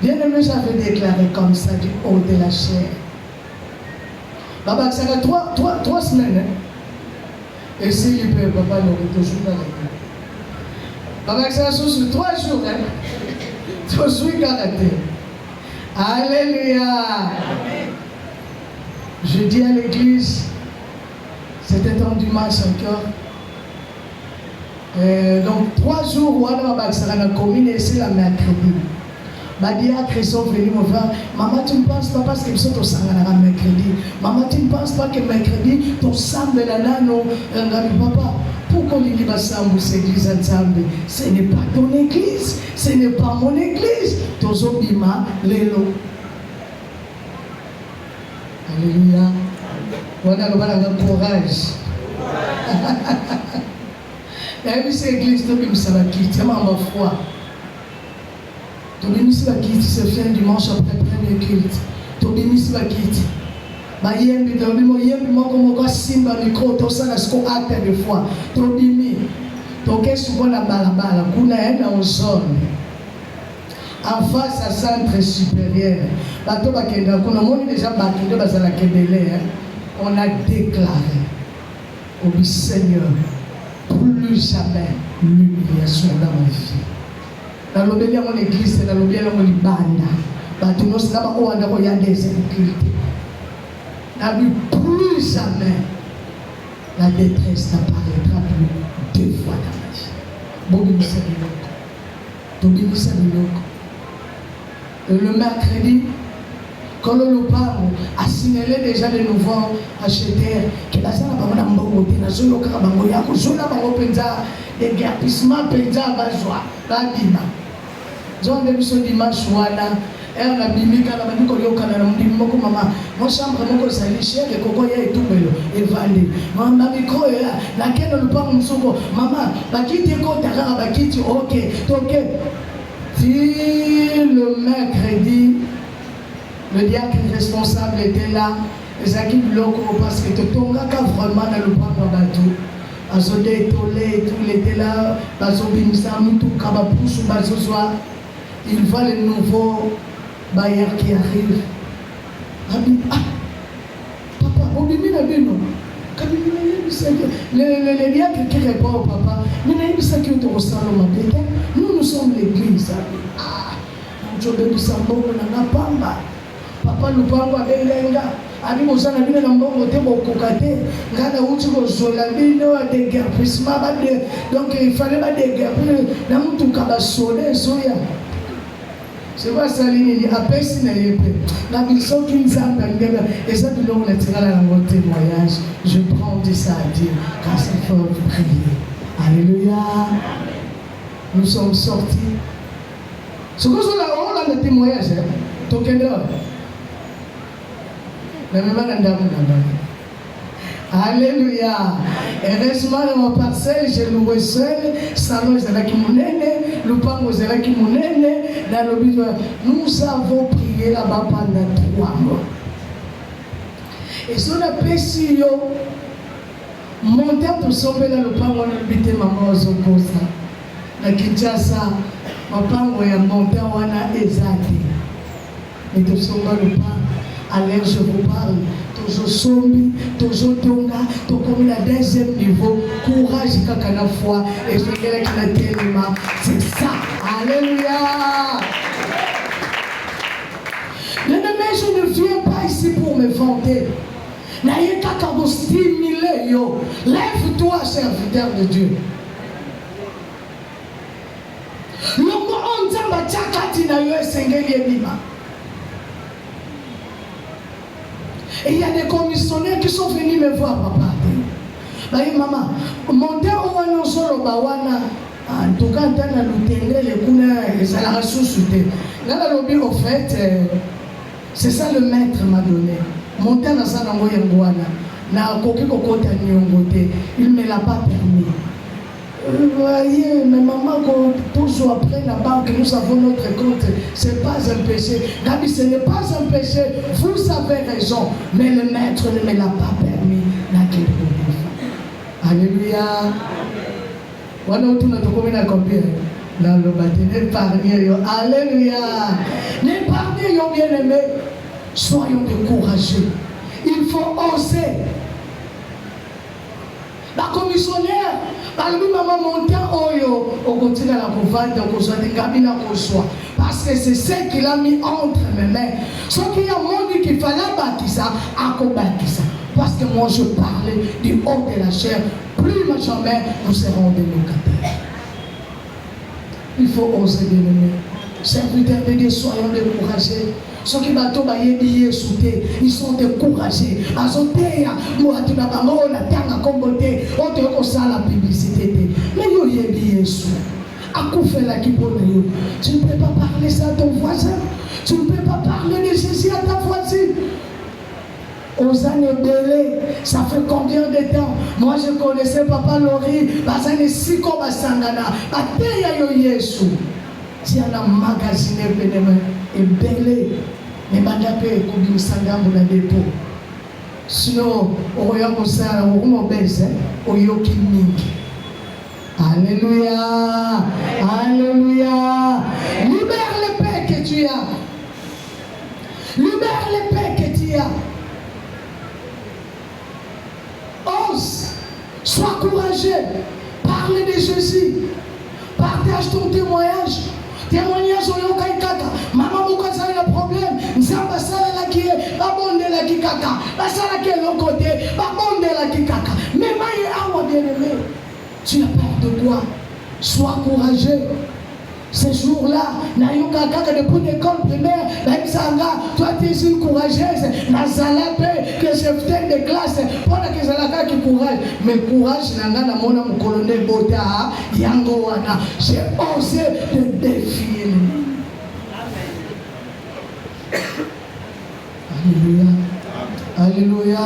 bien-aimés, j'avais déclaré comme ça du haut de la chair. Baba, ça fait 3 semaines. Et s'il peut, papa l'aurait toujours dans la vie. Papa, ça fait 3 jours. Toujours gardé. Alléluia. Je dis à l'église, c'était un dimanche encore. Donc 3 jours, on a la commune et c'est la mercredi. Ma diacre sont venus me voir. Maman, tu ne penses pas parce qu'ils sont au Sangana mercredi. Maman, tu ne penses pas que mercredi, ton sang de la nano, papa, pourquoi il dit ensemble cette église ensemble? Ce n'est pas ton église, ce n'est pas mon église. Tozo bima lelo. Alléluia. Voilà le courage. La vie c'est l'église, tu peux me quitter, c'est ma foi. Tu peux me quitter, c'est fait un dimanche après le premier culte. Tu peux me quitter. Ma yembi dormimo yembi moko moko simba micro to sana sko acte de foi. To bimi. To kesu bona balabala kuna enda en zone. En face à centre supérieur. Bato bakenda kuna moni déjà bakendo bazala kendele. On a déclaré au Seigneur plus jamais l'humiliation dans ma vie. Dans l'obélia mon église, dans l'obélia mon libanda. Bato no sala ba o anda ko ya des sécurité. Plus jamais la détresse n'apparaîtra plus 2 fois dans ma vie. Le mercredi, quand le parent a signalé déjà les nouveaux acheteurs que la salle a bango de la zone au Karabango, il y a des guerpissements pédants à joie, la dima. J'en ai vu ce dimanche, elle a bimé quand elle a dit qu'on y a beaucoup maman. Mon chambre, mon conseil, les chiens, les cocos, et tout, et vendé. Maman, micro, laquelle le pas mon soco. Maman, bah qui t'es contre, bah qui t'es ok, ok. Si le mercredi, le diacre responsable était là, les équipes locaux, parce que tout le monde vraiment dans le parc de bateau. Azodé, Tolé, tout était là, Bazobimsa, Moutou, Kabapoussou, Bazozwa. Il voit les nouveaux bailleurs qui arrivent. Ah, papa, on dit bien non. Les diacres qui répondent au papa, nous sommes l'église. Ah, papa nous parle à Belenga. Abi bozana bino na mbongo te bokokate ngana uti kozola bino a déguerpissement donc il fallait pas déguerpir na mutuka basole soya. C'est pas ça ligne apesi na yepe na biso kinzamba ngeba eza biloko na tirala na mon témoignage. Je prends de ça à dire car c'est fort de prier. Alléluia. Nous sommes sortis. Ce que nous avons le témoignage, alléluia. Heureusement, dans ma parcelle, j'ai loué seul. Salon, c'est là qui m'unene. Lupango, c'est là qui m'unene. Dans le but, nous avons prié là-bas pendant 3 mois. Et sur la PCO, monter pour sauver le lupango, on a habité maman aux opposants. La Kinshasa, mapango ya monter, on a ezate. Et de sauver le pain. Allez, je vous parle. Toujours sombi, toujours tonga, tout comme la 2e niveau, courage quand on a foi, et je dirais qu'il a tellement. C'est ça. Alléluia. Mais je ne viens pas ici pour me vanter. N'ayez qu'à vous stimuler, yo. Lève-toi, serviteur de Dieu. Longo onzamba chakati na yo esengeli ebima. Et il y a des commissionnaires qui sont venus me voir, papa. Bah, maman, montez au Wano Solo Bawana. En tout cas, dans la Lutende, les Kuna, les Alara sous-souté. Dans la lobby, au fait, c'est ça le maître m'a donné. Montez dans sa langue Yangwana. Na Koki Kokota Nyongote. Il ne me l'a pas permis. Vous voyez, mais maman, toujours après la banque, nous avons notre compte. Ce n'est pas un péché. Gabi, ce n'est pas un péché. Vous avez raison. Mais le maître ne me l'a pas permis. Alléluia. Voilà où tout notre commune a combien? Dans le bâtiment, n'épargnez. Alléluia. N'épargnez, bien aimé. Soyons découragés. Il faut oser. La commissionnaire, maman montant oyo, on continue à la convaincre, parce que c'est ce qu'il a mis entre mes mains. Ce qu'il y a monde qui fallait bâtir ça, parce que moi je parlais du haut de la chair, plus jamais nous serons des locataires. Il faut oser bien aimer. Serviteurs de Dieu, soyons découragés. Ceux qui bateau billets sautés, ils sont découragés. Azotea, moi tu n'as pas mort, la terre a comboté, on te reconnaît la publicité. Mais il y a billets sous. À quoi fait la kibonayo? Tu ne peux pas parler ça à ton voisin. Tu ne peux pas parler de ceci à ta voisine. Aux années belées, ça fait combien de temps? Moi je connaissais Papa Lori, parce que si comme à Sangana, à Teya yo Yesu. Si on a magasiné et belé, mais bandapé comme du sangam dans le dépôt. Sinon, on y a comme ça, on a baissé, on y a qui mingi. Alléluia, alléluia. Libère le paix que tu as. Libère le paix que tu as. Ose, sois courageux, parle de Jésus, partage ton témoignage. Témoignage au yokai kaka. Maman beaucoup ça a un problème. Nzamba sala la qui est, babonde la qui kaka. La sala qui est l'autre côté, babonde la qui kaka. Mais maïe awa bien aimé. Tu as peur de quoi? Sois courageux. Ce jour-là, Nayoka kaka depuis l'école primaire, même Sanga, toi tu es une courageuse. Nazalape que chef de classe, pendant que Zalaka qui courage. Mais courage, nanga na mona mon colonel Bota, Yango wana. J'ai osé te défier. Alléluia. Alléluia.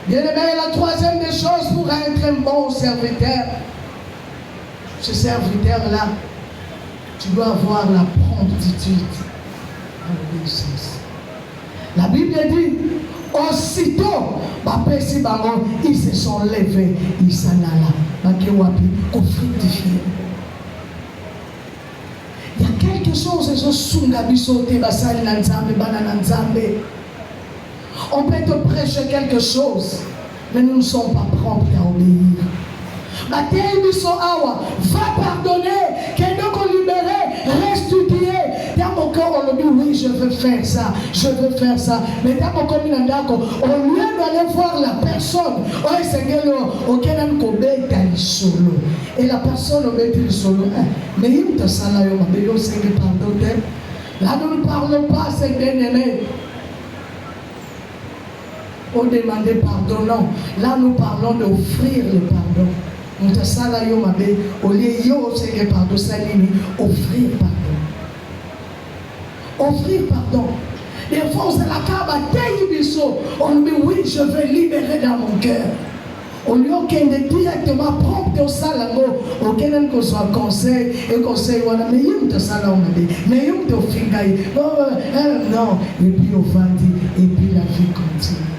Bien aimé, la troisième des choses pour être un bon serviteur. Ce serviteur-là, tu dois avoir la promptitude à l'obéissance. La Bible dit, aussitôt, ils se sont levés, ils s'en allaient, pour fructifier. Il y a quelque chose, on peut te prêcher quelque chose, mais nous ne sommes pas prompts à obéir. Va pardonner, quelqu'un qu'on libérer, restituer. on dit oui, je veux faire ça, je veux faire ça. Mais quand on commet un d'accord, au lieu d'aller voir la personne, solo. Et la personne au le solo. Mais il te sala yo mabeyo senge pardon. Là nous ne parlons pas, c'est bien-aimé. On demande pardon, non. Là nous parlons d'offrir le pardon. On te sala yo mabe, au lieu yo senge pardon, salini, offrir pardon. Offrir pardon. Des fois, on se la caba, on dit oui, je vais libérer dans mon cœur. Au lieu qu'on est directement propre au salango, auquel qu'on soit conseil et conseil, mais il te salon, mais il te fingaille. Non, et puis au vandi, et puis la vie continue.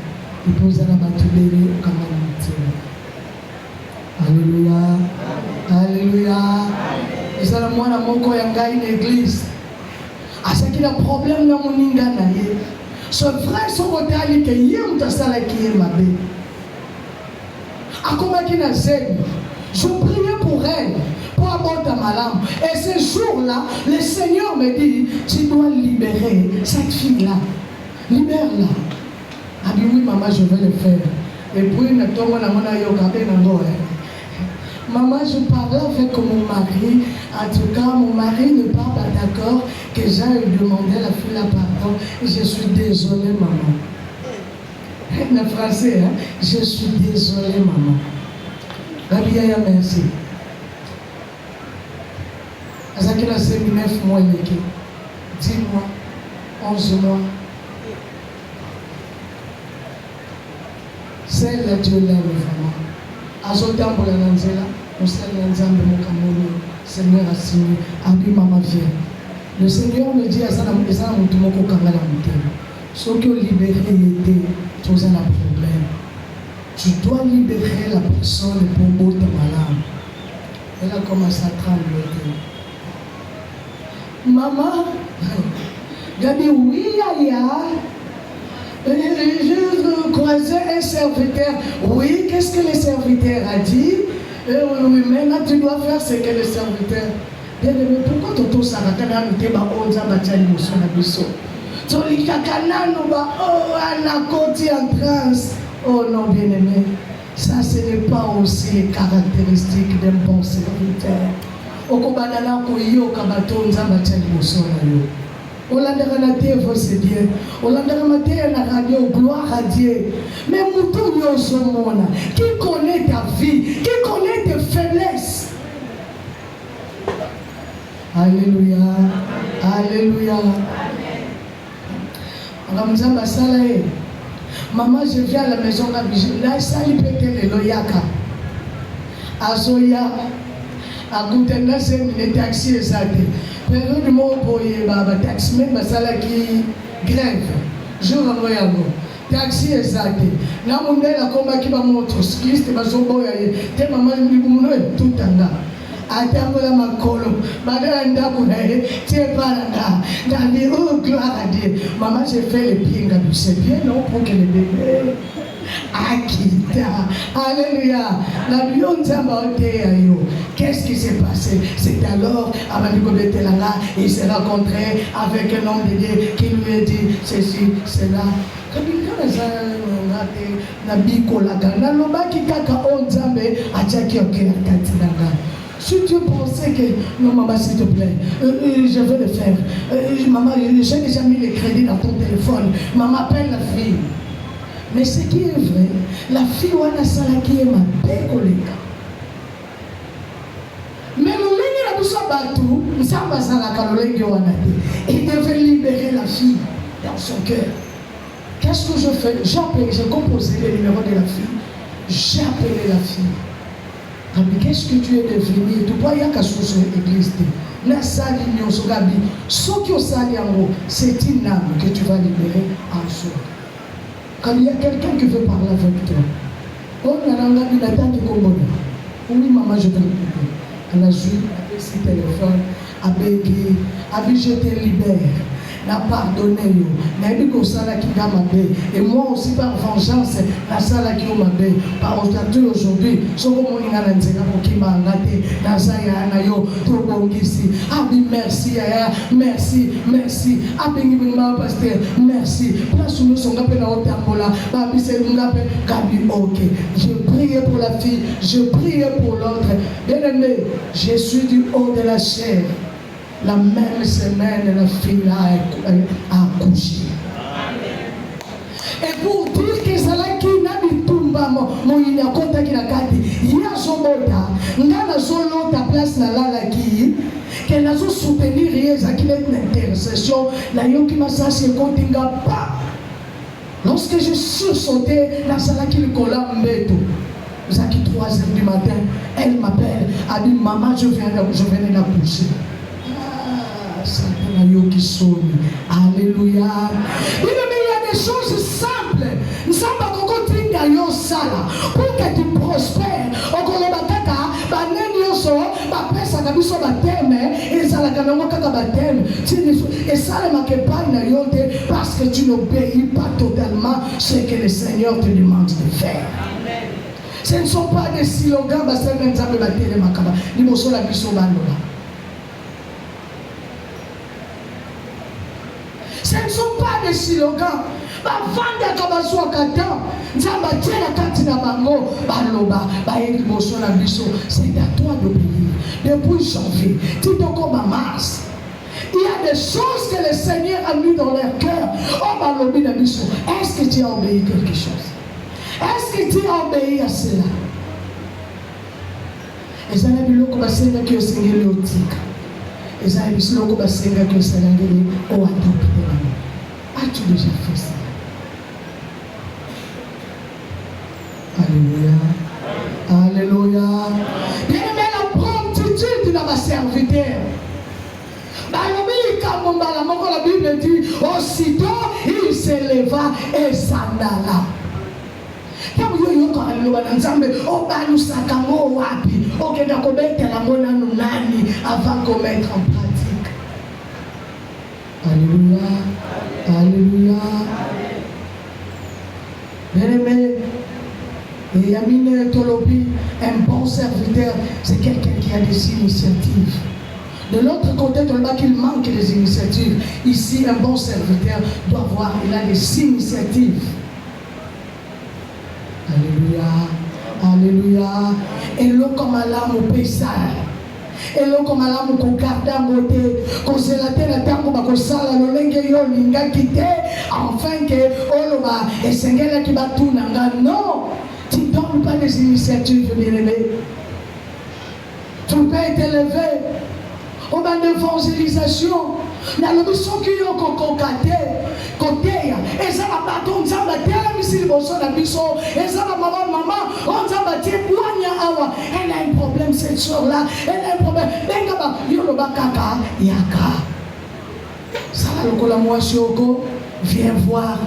Et puis vous allez battre comme on dit. Alléluia. Alléluia. Vous allez moi, mon coyanga une église. À ce qu'il a problème dans mon ingana, ce frère son côté à lui que yem ta sala qui est ma bé. À comment qu'il a zèle, je priais pour elle, pour aborder ma lame. Et ce jour-là, le Seigneur me dit, tu dois libérer cette fille-là. Libère-la. Ah oui, maman, je vais le faire. Et puis, ne tombe dans mon ayokabe nango. Maman, je parlais avec mon mari. En tout cas, mon mari ne part pas d'accord que j'aille demander à la fille la pardon. Je suis désolée, maman. Le français, hein? Je suis désolée, maman. Rabia, merci. Azaki a 9 mois, 10 mois, 11 mois. Celle-là, Dieu l'aime vraiment. Azotambo la nanzela, on s'est l'ensemble de mon camoufle. Seigneur a signé, Abi maman vient. Le Seigneur me dit à ça, ceux qui ont libéré l'été, tu as un problème. Tu dois libérer la personne pour boire ta malade. Elle a commencé à trembler. Maman, Gabi, oui, Aya. Je croisais un serviteur. Oui, qu'est-ce que le serviteur a dit? Oui, maintenant tu dois faire ce que le serviteur. Bien aimé, pourquoi tu as dit que tu as dit oh non, bien aimé, ça ce n'est pas aussi les caractéristiques d'un bon serviteur. C'est bien. La radio, gloire à Dieu. Mais qui connaît ta vie, qui connaît tes faiblesses. Alléluia. Alléluia. Maman, je viens à la maison de la Bible. Là, ça y peut être le loyaka. Azoya. A Goutena, c'est une taxi exacte. Période de mon boyer, taxi, même qui grève. Jour en voyage. Taxi exact. Là, mon bel a combat qui va montrer. Christ va son boyer. T'es maman, tout en là. Atambola makolo, madame Ndakounae, tiens pas là. Gabi, oh gloire à Dieu. Maman, j'ai fait les pieds, Gabi, c'est bien non pour que les bébés. Akita, alléluia. La qu'est-ce qui s'est passé? C'est alors, il s'est rencontré avec un homme de Dieu qui lui a dit ceci, cela. Si tu pensais que, non maman s'il te plaît, je veux le faire. Maman, j'ai déjà mis les crédits dans ton téléphone. Maman, appelle la fille. Mais ce qui est vrai, la fille wana sala qui est ma pécoleka. Mais le la batou, nsamba sala kalolenge wana te. Il devait libérer la fille dans son cœur. Qu'est-ce que je fais? J'ai composé le numéro de la fille. J'ai appelé la fille. Mais qu'est-ce que tu es devenu? Tu vois, il y a qu'à sur l'église. La salle d'union sur Gabi. Ce qui est au sali en haut, c'est une âme que tu vas libérer en soi. Quand il y a quelqu'un qui veut parler avec toi, on a un ami d'attente de Komodo. Oui, maman, je vais l'écouter. Elle a joué avec ses téléphones, a bégué, a dit je te libère. n'a pardonné. Et moi aussi par vengeance, la salle qui m'a bé. Par aujourd'hui, ce que mon merci, merci, merci. Pasteur, merci. Je prie pour la fille, je prie pour l'autre. Bien-aimé, je suis du haut de la chair. La même semaine, la fille a accouché. Et pour dire que ça là qui n'a pas mon inakota qui n'a pas dit, il y a son mota, n'a solo ta place là là qui, qu'elle a soutenir rien, ça qui est une intercession, la yoki m'a ça c'est continga pas. Lorsque je suis sauté dans la qui le collant méto, ça qui 3h du matin, elle m'appelle, elle dit maman je viens d'accoucher. Satan a yoki sonne. Alléluia. Il y a des choses simples. Nous sommes pas encore tinga yo sala pour que tu prospères. Okolo bataka baneni yoso ba pesa kabiso bateme et ça la kanongo kaka bateme. Et ça le marque pas na yote parce que tu n'obéis pas totalement ce que le Seigneur te demande de faire. Amen. Ce ne sont pas des slogans basé même ça be batele makaba. Ni moso la biso baloba. Ce ne sont pas des slogans. C'est à toi d'obéir. Depuis janvier, mars, il y a des choses que le Seigneur a mis dans leur cœur. Est-ce que tu as obéi quelque chose? Est-ce que tu as obéi à cela? Et ça n'a pas eu le qui est singé au tika. Et ça n'a pas eu le basenga qui est singé au adopté. As-tu déjà fait ça? Alléluia. Alléluia. Bien-aimé, la promptitude dans ma serviteur. La Bible dit, aussitôt il s'éleva et s'en alla. Avant qu'on mette en pratique. Alléluia. Alléluia. Bien-aimé, et Yamine Tolobi, un bon serviteur, c'est quelqu'un qui a des initiatives. De l'autre côté, qu'il manque des initiatives. Ici, un bon serviteur doit voir, il a des initiatives. Alléluia. Alléluia. Et l'eau comme à l'âme au paysage. Et l'eau comme à l'âme au garda moté. Qu'on se la terre à terre, qu'on sala, le lingue yo, linga quitté. Enfin que, oloba, et sengela qui va tout nanga. Non. Tu ne donnes pas des initiatives, bien-aimé. Tu peux être élevé. On a une évangélisation. Dans le mission qui est côté, et ça va pas tout, ça va tellement ici, la mission, et ça va maman, on s'en va dire, elle a un problème cette soeur-là, elle a un problème. Ça va le cola Chioko, viens voir.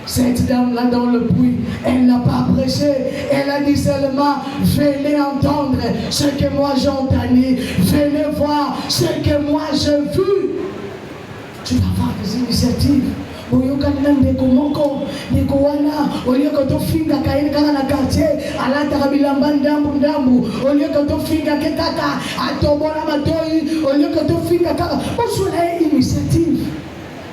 Cette dame-là dans le puits, elle n'a pas prêché, elle a dit seulement, venez entendre ce que moi j'ai entendu, venez voir ce que moi j'ai vu. Tu vas avoir des initiatives. Initiative.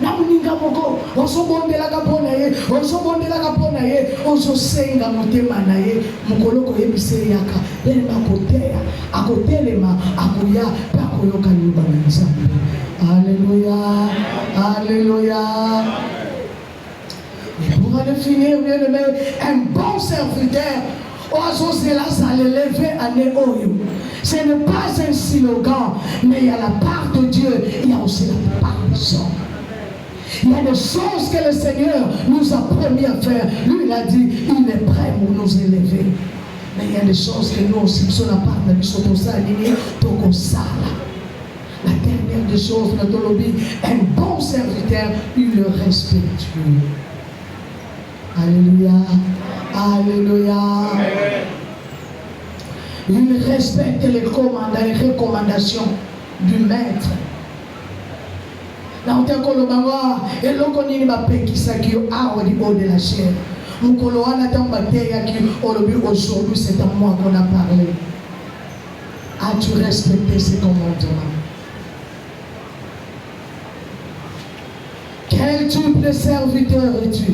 Namuninga moko osobondela kapona ye ozosenga motema na ye mukoloko yebise yaka bena kotea akotelema akoya pakoyoka nyumba na Nzambe. Alléluia. Alléluia. Et pour aller finir, bien aimé, un bon serviteur ce n'est pas un slogan, mais il y a la part de Dieu, il y a aussi la part des hommes. Il y a des choses que le Seigneur nous a promis à faire. Lui, il a dit, il est prêt pour nous élever. Mais il y a des choses que nous aussi, sur la part de nous, la dernière des choses, un bon serviteur, il est respectueux. Alléluia. Alléluia. Il respecte les recommandations du maître. Na utakolo bangwa eloko nini bapekisa ki awa di haut de la chair. Mukolo wana tamba teya ki olobi aujourd'hui c'est à moi qu'on a parlé. As-tu respecté ces commandements? Quel type de serviteur es-tu?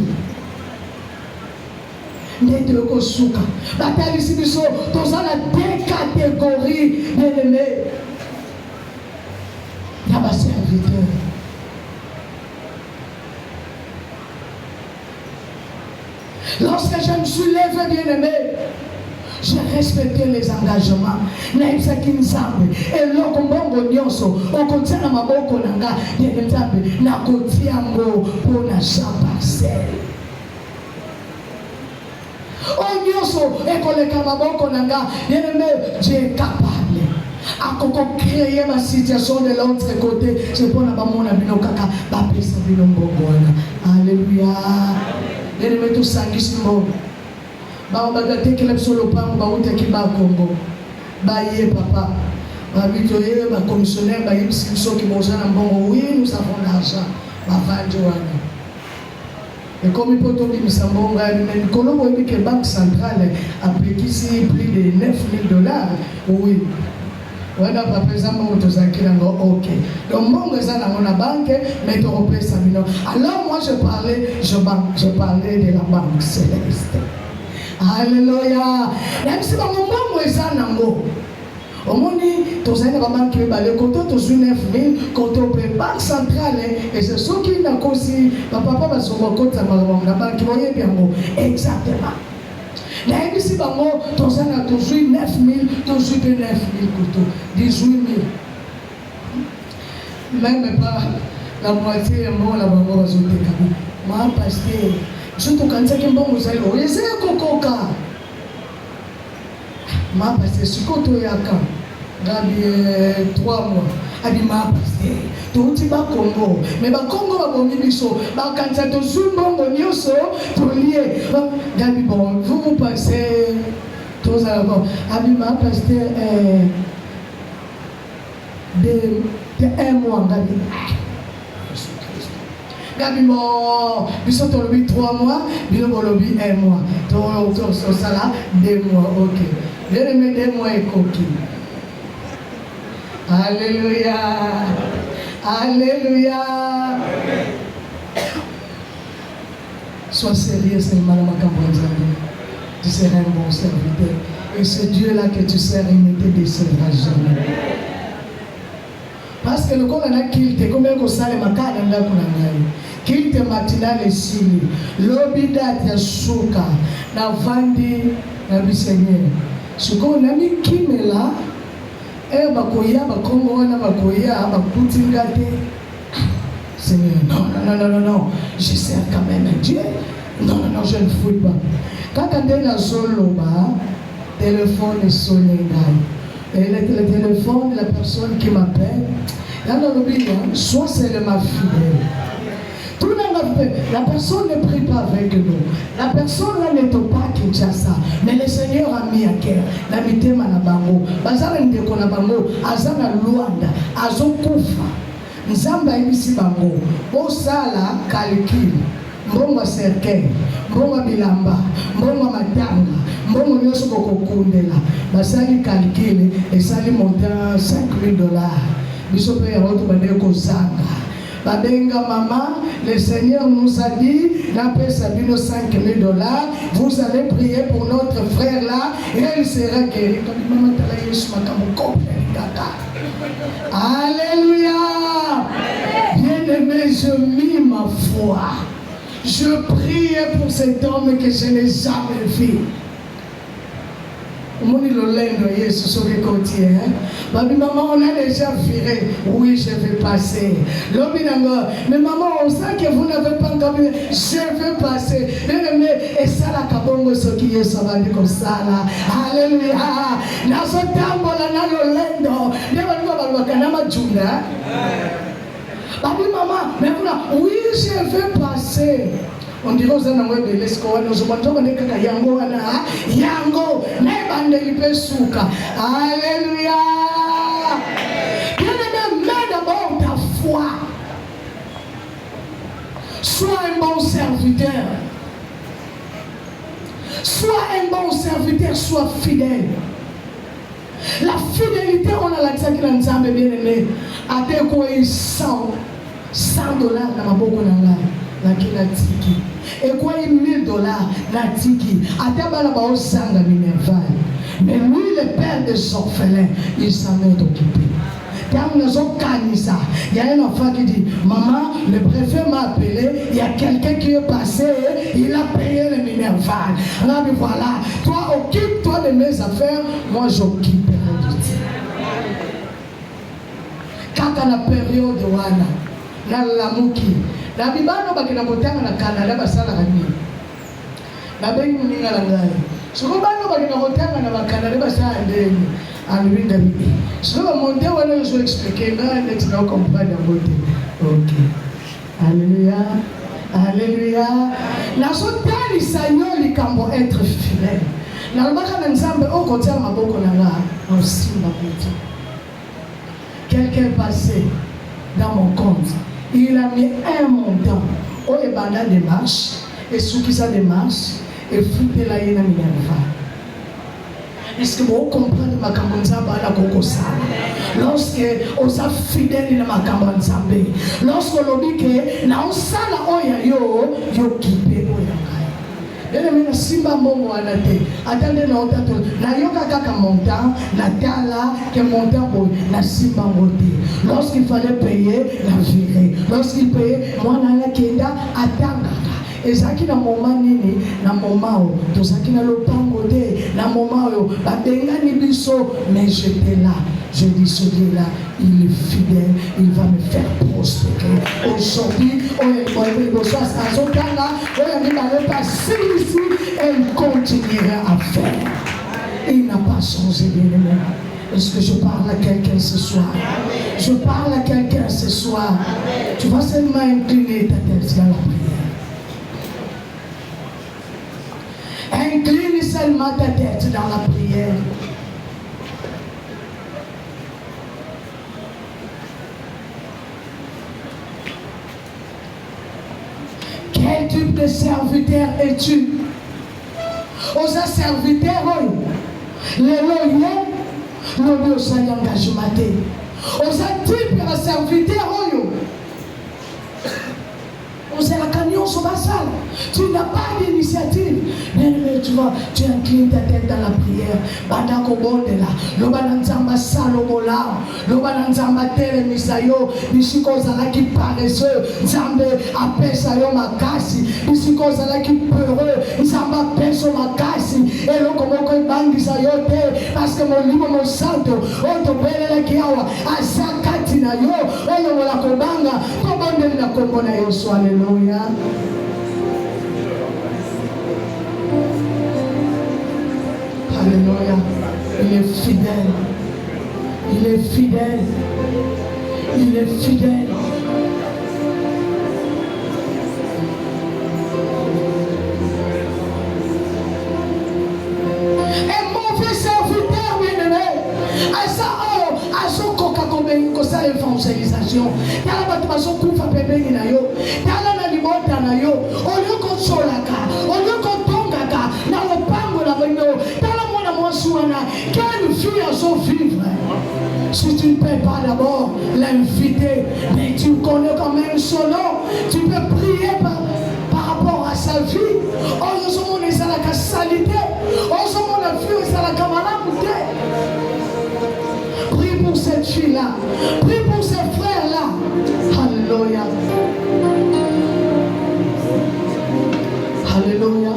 N'était que souka. Bataille ici, nous sommes dans deux catégories d'ennemis. Il y a ma serviteur. Lorsque je me suis levé, bien-aimé, j'ai respecté les engagements. Et là, comme on nyonso, on continue à maboko nanga, na kotiango pour na chaparcelle. On nyonso, et qu'on les kamaboko nanga, bien-aimé, Dieu est capable. À créer ma situation de l'autre côté, c'est pour la maman bino kaka, ba pesa bino mbongwana. Alléluia. Bien-aimé, tout ça qui se moque. Ba bagate kelep solo pam ba uta ki ba Congo ba ye papa ba bitoye ba commissionnaire ba yimsi biso ki bozana mbongo oui nous avons l'argent ba vanjoana et comme il peut tomber misambonga mais Colombo dit que banque centrale a pris ici plus de $9,000 oui voilà par exemple motozakira ngo OK donc mbongo ezana na banque mais to repesa bino alors moi je parlais de la banque céleste. Alléluia. Même si mon maman est en amour. Au monde, tu as une maman qui est balé, quand tu as 9,000, quand tu as une banque centrale, et c'est ce qui n'a qu'au si, papa va se rencontrer la banque qui voyait bien. Exactement. Même si maman, tu as 9,000, tu as 9,000 couteaux, 18 000. Même pas la moitié, moi, la maman va se décaler. Moi, parce que je te candidat qui bon vous allez au essayer kokoka ma passé ce koto yaka gabi 3 mois abi ma passé tout ti ba Congo mais ba Congo ba bomi biso ba candidat to zumbongo nyoso to lié gabi bon vous passez tous à bon abi ma passé de 1 mois gabi Gabi mo, biso to lobi 3 mois, bino bo lobi 1 mois. To ça là 2 mois, OK. Bien aimé 2 mois et coquille. Alléluia. Alléluia. Sois sérieux, Seigneur Makambanzani. Tu seras un bon serviteur. Et ce Dieu-là que tu sers, il ne te décevra jamais. Parce que le corps a quitté, combien que ça les makana ndakunangai. Quitté matinal et sili. L'obida ya suka na vandi na bisenye. Suko na mi kimela bakoya bakongo wana bakoya bakutingate. Seigneur, non, je sers quand même un Dieu. Non, je ne fouille pas. Quand on est dans Zoloba, téléphone sonne. Et le téléphone de la personne qui m'appelle, soit c'est ma fidèle. Tout le monde, la personne ne prie pas avec nous. La personne là n'est pas Kinshasa. Mais le Seigneur a mis à cœur. La mitema na bango. Bazala ndeko na bango. Azana Luanda. Azokufa. Nzamba ibisi bango. Osala calcul. Mbongo cercueil. Mbongo bilamba. Mbongo matanga. Mbongo nyoso kokokundela. Basali calcul. Et sali montant $5,000. Bisope ya watu bandeko zanga. Babenga maman, le Seigneur nous a dit, d'après Sabino $5,000, vous allez prier pour notre frère là, et il sera guéri. Alléluia. Bien-aimé, je mis ma foi. Je priais pour cet homme que je n'ai jamais vu. Moni Lolendo, Yesu sur les côtiers. Babi maman, on a déjà viré. Oui, je vais passer. Lobinanga, mais maman, on sait que vous n'avez pas encore vu. Je vais passer. Et ça, la kabongo, ce qui est savandi comme ça là. Alléluia. Naso tambo la na Lolendo. Deva nuka balwakanama juna. Babi maman, mais oui, je vais passer. On dirait aux années de l'escola, nous avons demandé que Yango, Yango, Nebande Lipesuka. Alléluia. Bien-aimé, mets d'abord ta foi. Sois un bon serviteur. Sois un bon serviteur, sois fidèle. La fidélité, on a l'accès qui est bien aimé. À tes quoi $100 dans ma boca la tiki. Et quoi $1000 la tiki. À tes balabas sang à Minerval. Mais lui, le père des orphelins, il s'en est occupé. Quand nous avons gagné ça, il y a un enfant qui dit, maman, le préfet m'a appelé, il y a quelqu'un qui est passé, il a payé le Minerval. Là, mais voilà, toi, occupe-toi de mes affaires, moi j'occuperai de toi. Quand à la période de Wana, dans la Mouki, la Bibano bakina kotanga na Canada basala kani. La bengi muninga la ngai. Soko bano bakina kotanga na Canada basala ndeni. Alubinga bibi. Soko monter wala je vais expliquer là, tu vas comprendre la beauté. OK. Alléluia. Alléluia. Na sotali sanyo likambo être fidèle. Na lobaka na nzambe o kotia maboko na nga, on simba petit. Quelqu'un passé dans mon compte. Il a mis un montant au Ebana de marche et sous qui ça démarche et foutre la yéna minerva. Est-ce que vous comprenez ma camonzamba à la cocosa? Lorsque on s'est fidèle dans ma camonzamba, lorsque l'on dit que na on sala oya yo kipe oya. Ele mena simba mbongo anate atande na otato na yoka kaka montant na tala que montant boy na simba ngote lorsqu'il fallait payer la virée lorsqu'il payait moi na la kenda atanga ezaki na moment nini na moment o tozaki na lopango te na moment o babengani biso mais j'étais là. Je dis celui-là, il est fidèle, il va me faire prospérer. Aujourd'hui, il continuera à faire. Il n'a pas changé, bien aimé. Est-ce que je parle à quelqu'un ce soir? Je parle à quelqu'un ce soir. Tu vas seulement incliner ta tête dans la prière. Incline seulement ta tête dans la prière. Quel type de serviteur es-tu? Aux serviteurs, les loyaux, l'on s'est engagé. Aux type de serviteur, tu n'as pas d'initiative. Mais tu vois, tu inclines ta tête dans la prière. Bandako bondela, lobananzamba salomola, lobananzamba telemisayo, bisikoza qui paresseux, nzambe apesa yo makasi, bisikoza qui peureux, nzamba peso makasi, et lokomoko ibangisa yo te, parce que mon livre mon santo, otobele ki awa, asakati na yo, oyo mola kobanga, to bondeli na kombo na yo so. Alléluia. Alléluia. Il est fidèle. Il est fidèle. Il est fidèle. Un mauvais serviteur, bien-aimé. À ça, à son coca comme ça, l'évangélisation. T'as la bâtiment coupe à bébé na yo. T'as la limota na yo. Au lieu qu'on solaka, au lieu qu'on tongaka, na le pango na beno. T'as la mona moisuana. Quelle fille a son vivre? Si tu ne payes pas d'abord l'inviter, mais tu connais quand même son nom, tu peux prier par rapport à sa vie. Oh, nous sommes la salité. Oh, nous sommes la fille, c'est la camarade. Prie pour cette fille-là. Prie pour ces frères-là. Alléluia. Alléluia.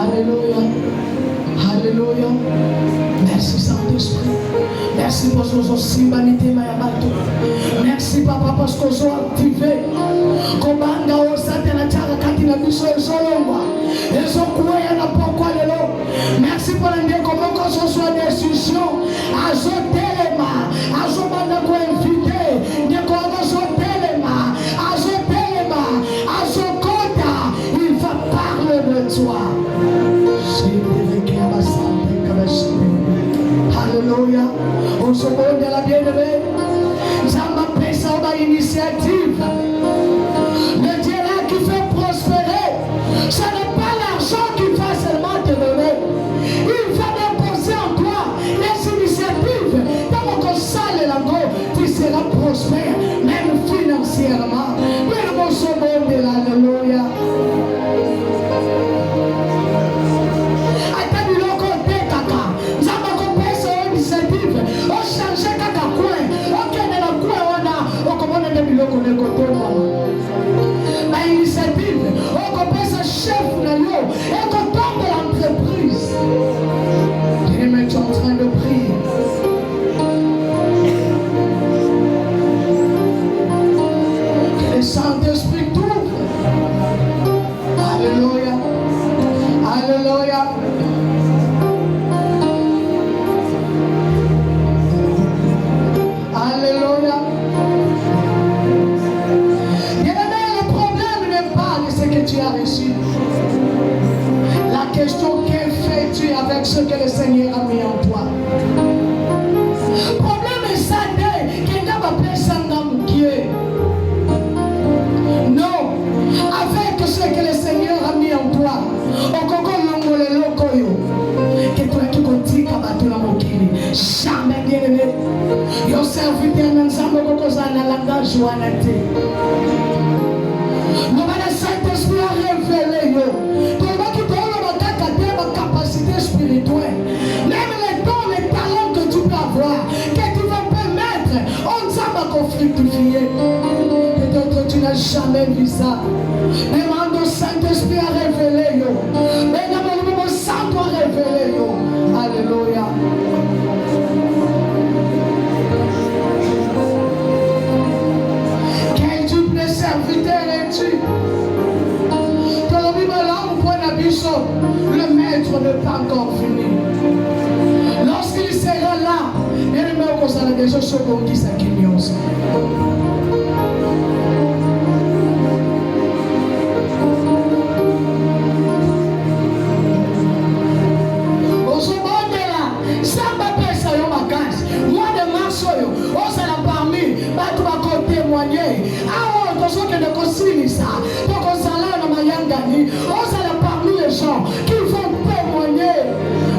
Alléluia. Alléluia. Merci Saint-Esprit. Merci pour ce simbanité mayabato. Merci Papa parce qu'on soit activé. Kobanga o satana chaka katina biso ezolongwa. Ezokuya na pokwa lelo. Merci pour l'endroit comment qu'on se soit décision. Azotelema, azobanda ko invité. Ndeko azotelema, azotelema, azokota. Il va parler de toi. Alléluia. On se montre de la bien-aimée. Zamba pesa ba initiative. Le Dieu là le côté maman. Ma initiative, on commence à chef et qu'on tombe l'entreprise. Bien-aimé, tu es en train de prier. Que le Saint-Esprit t'ouvre. Alléluia. Alléluia. Alléluia. Bien-aimé, le problème n'est pas de ce que tu as reçu. La question, que fais-tu avec ce que le Seigneur a mis en toi? Le problème est ça, que tu as appelé ça dans Dieu. Non, avec ce que le Seigneur a mis en toi, que tu as qui continue à battre la mokili. Jamais bien-aimé. Yo serviteur dans sa mokokozana langa joanate. Le Saint-Esprit a révélé yo. Capacité spirituelle, même les dons, les talents que tu peux avoir, que tu vas permettre, on ne s'en va conflictifier. Peut-être tu n'as jamais vu ça. Demande au Saint-Esprit à révéler. Mais dans le moment, ça doit révéler. Alléluia. Quel type de serviteur es-tu? Le maître n'est pas encore fini. Lorsqu'il sera là, il y a des choses qui s'accumulent. qui vont témoigner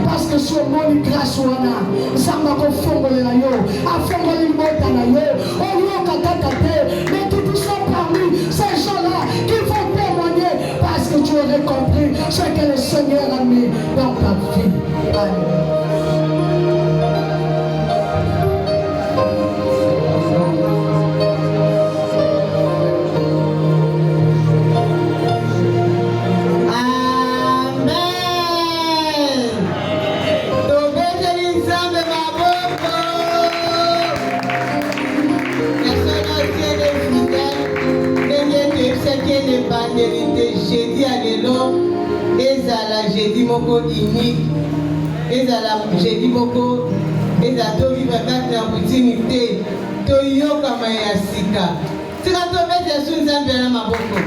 parce que ce monde grâce au ana samba ko fongole la yo afongole mbota na yo oyo kakatate mais qui sont parmi ces gens-là qui vont témoigner parce que tu aurais compris ce que le Seigneur a mis dans ta vie. Amen. Jeudi à l'élo, ezala jeudi moko unique, ezala jeudi moko, ezala to vivre kati na opportunité, to yoka ma ya sika. Tika to bete su nzambe na maboko.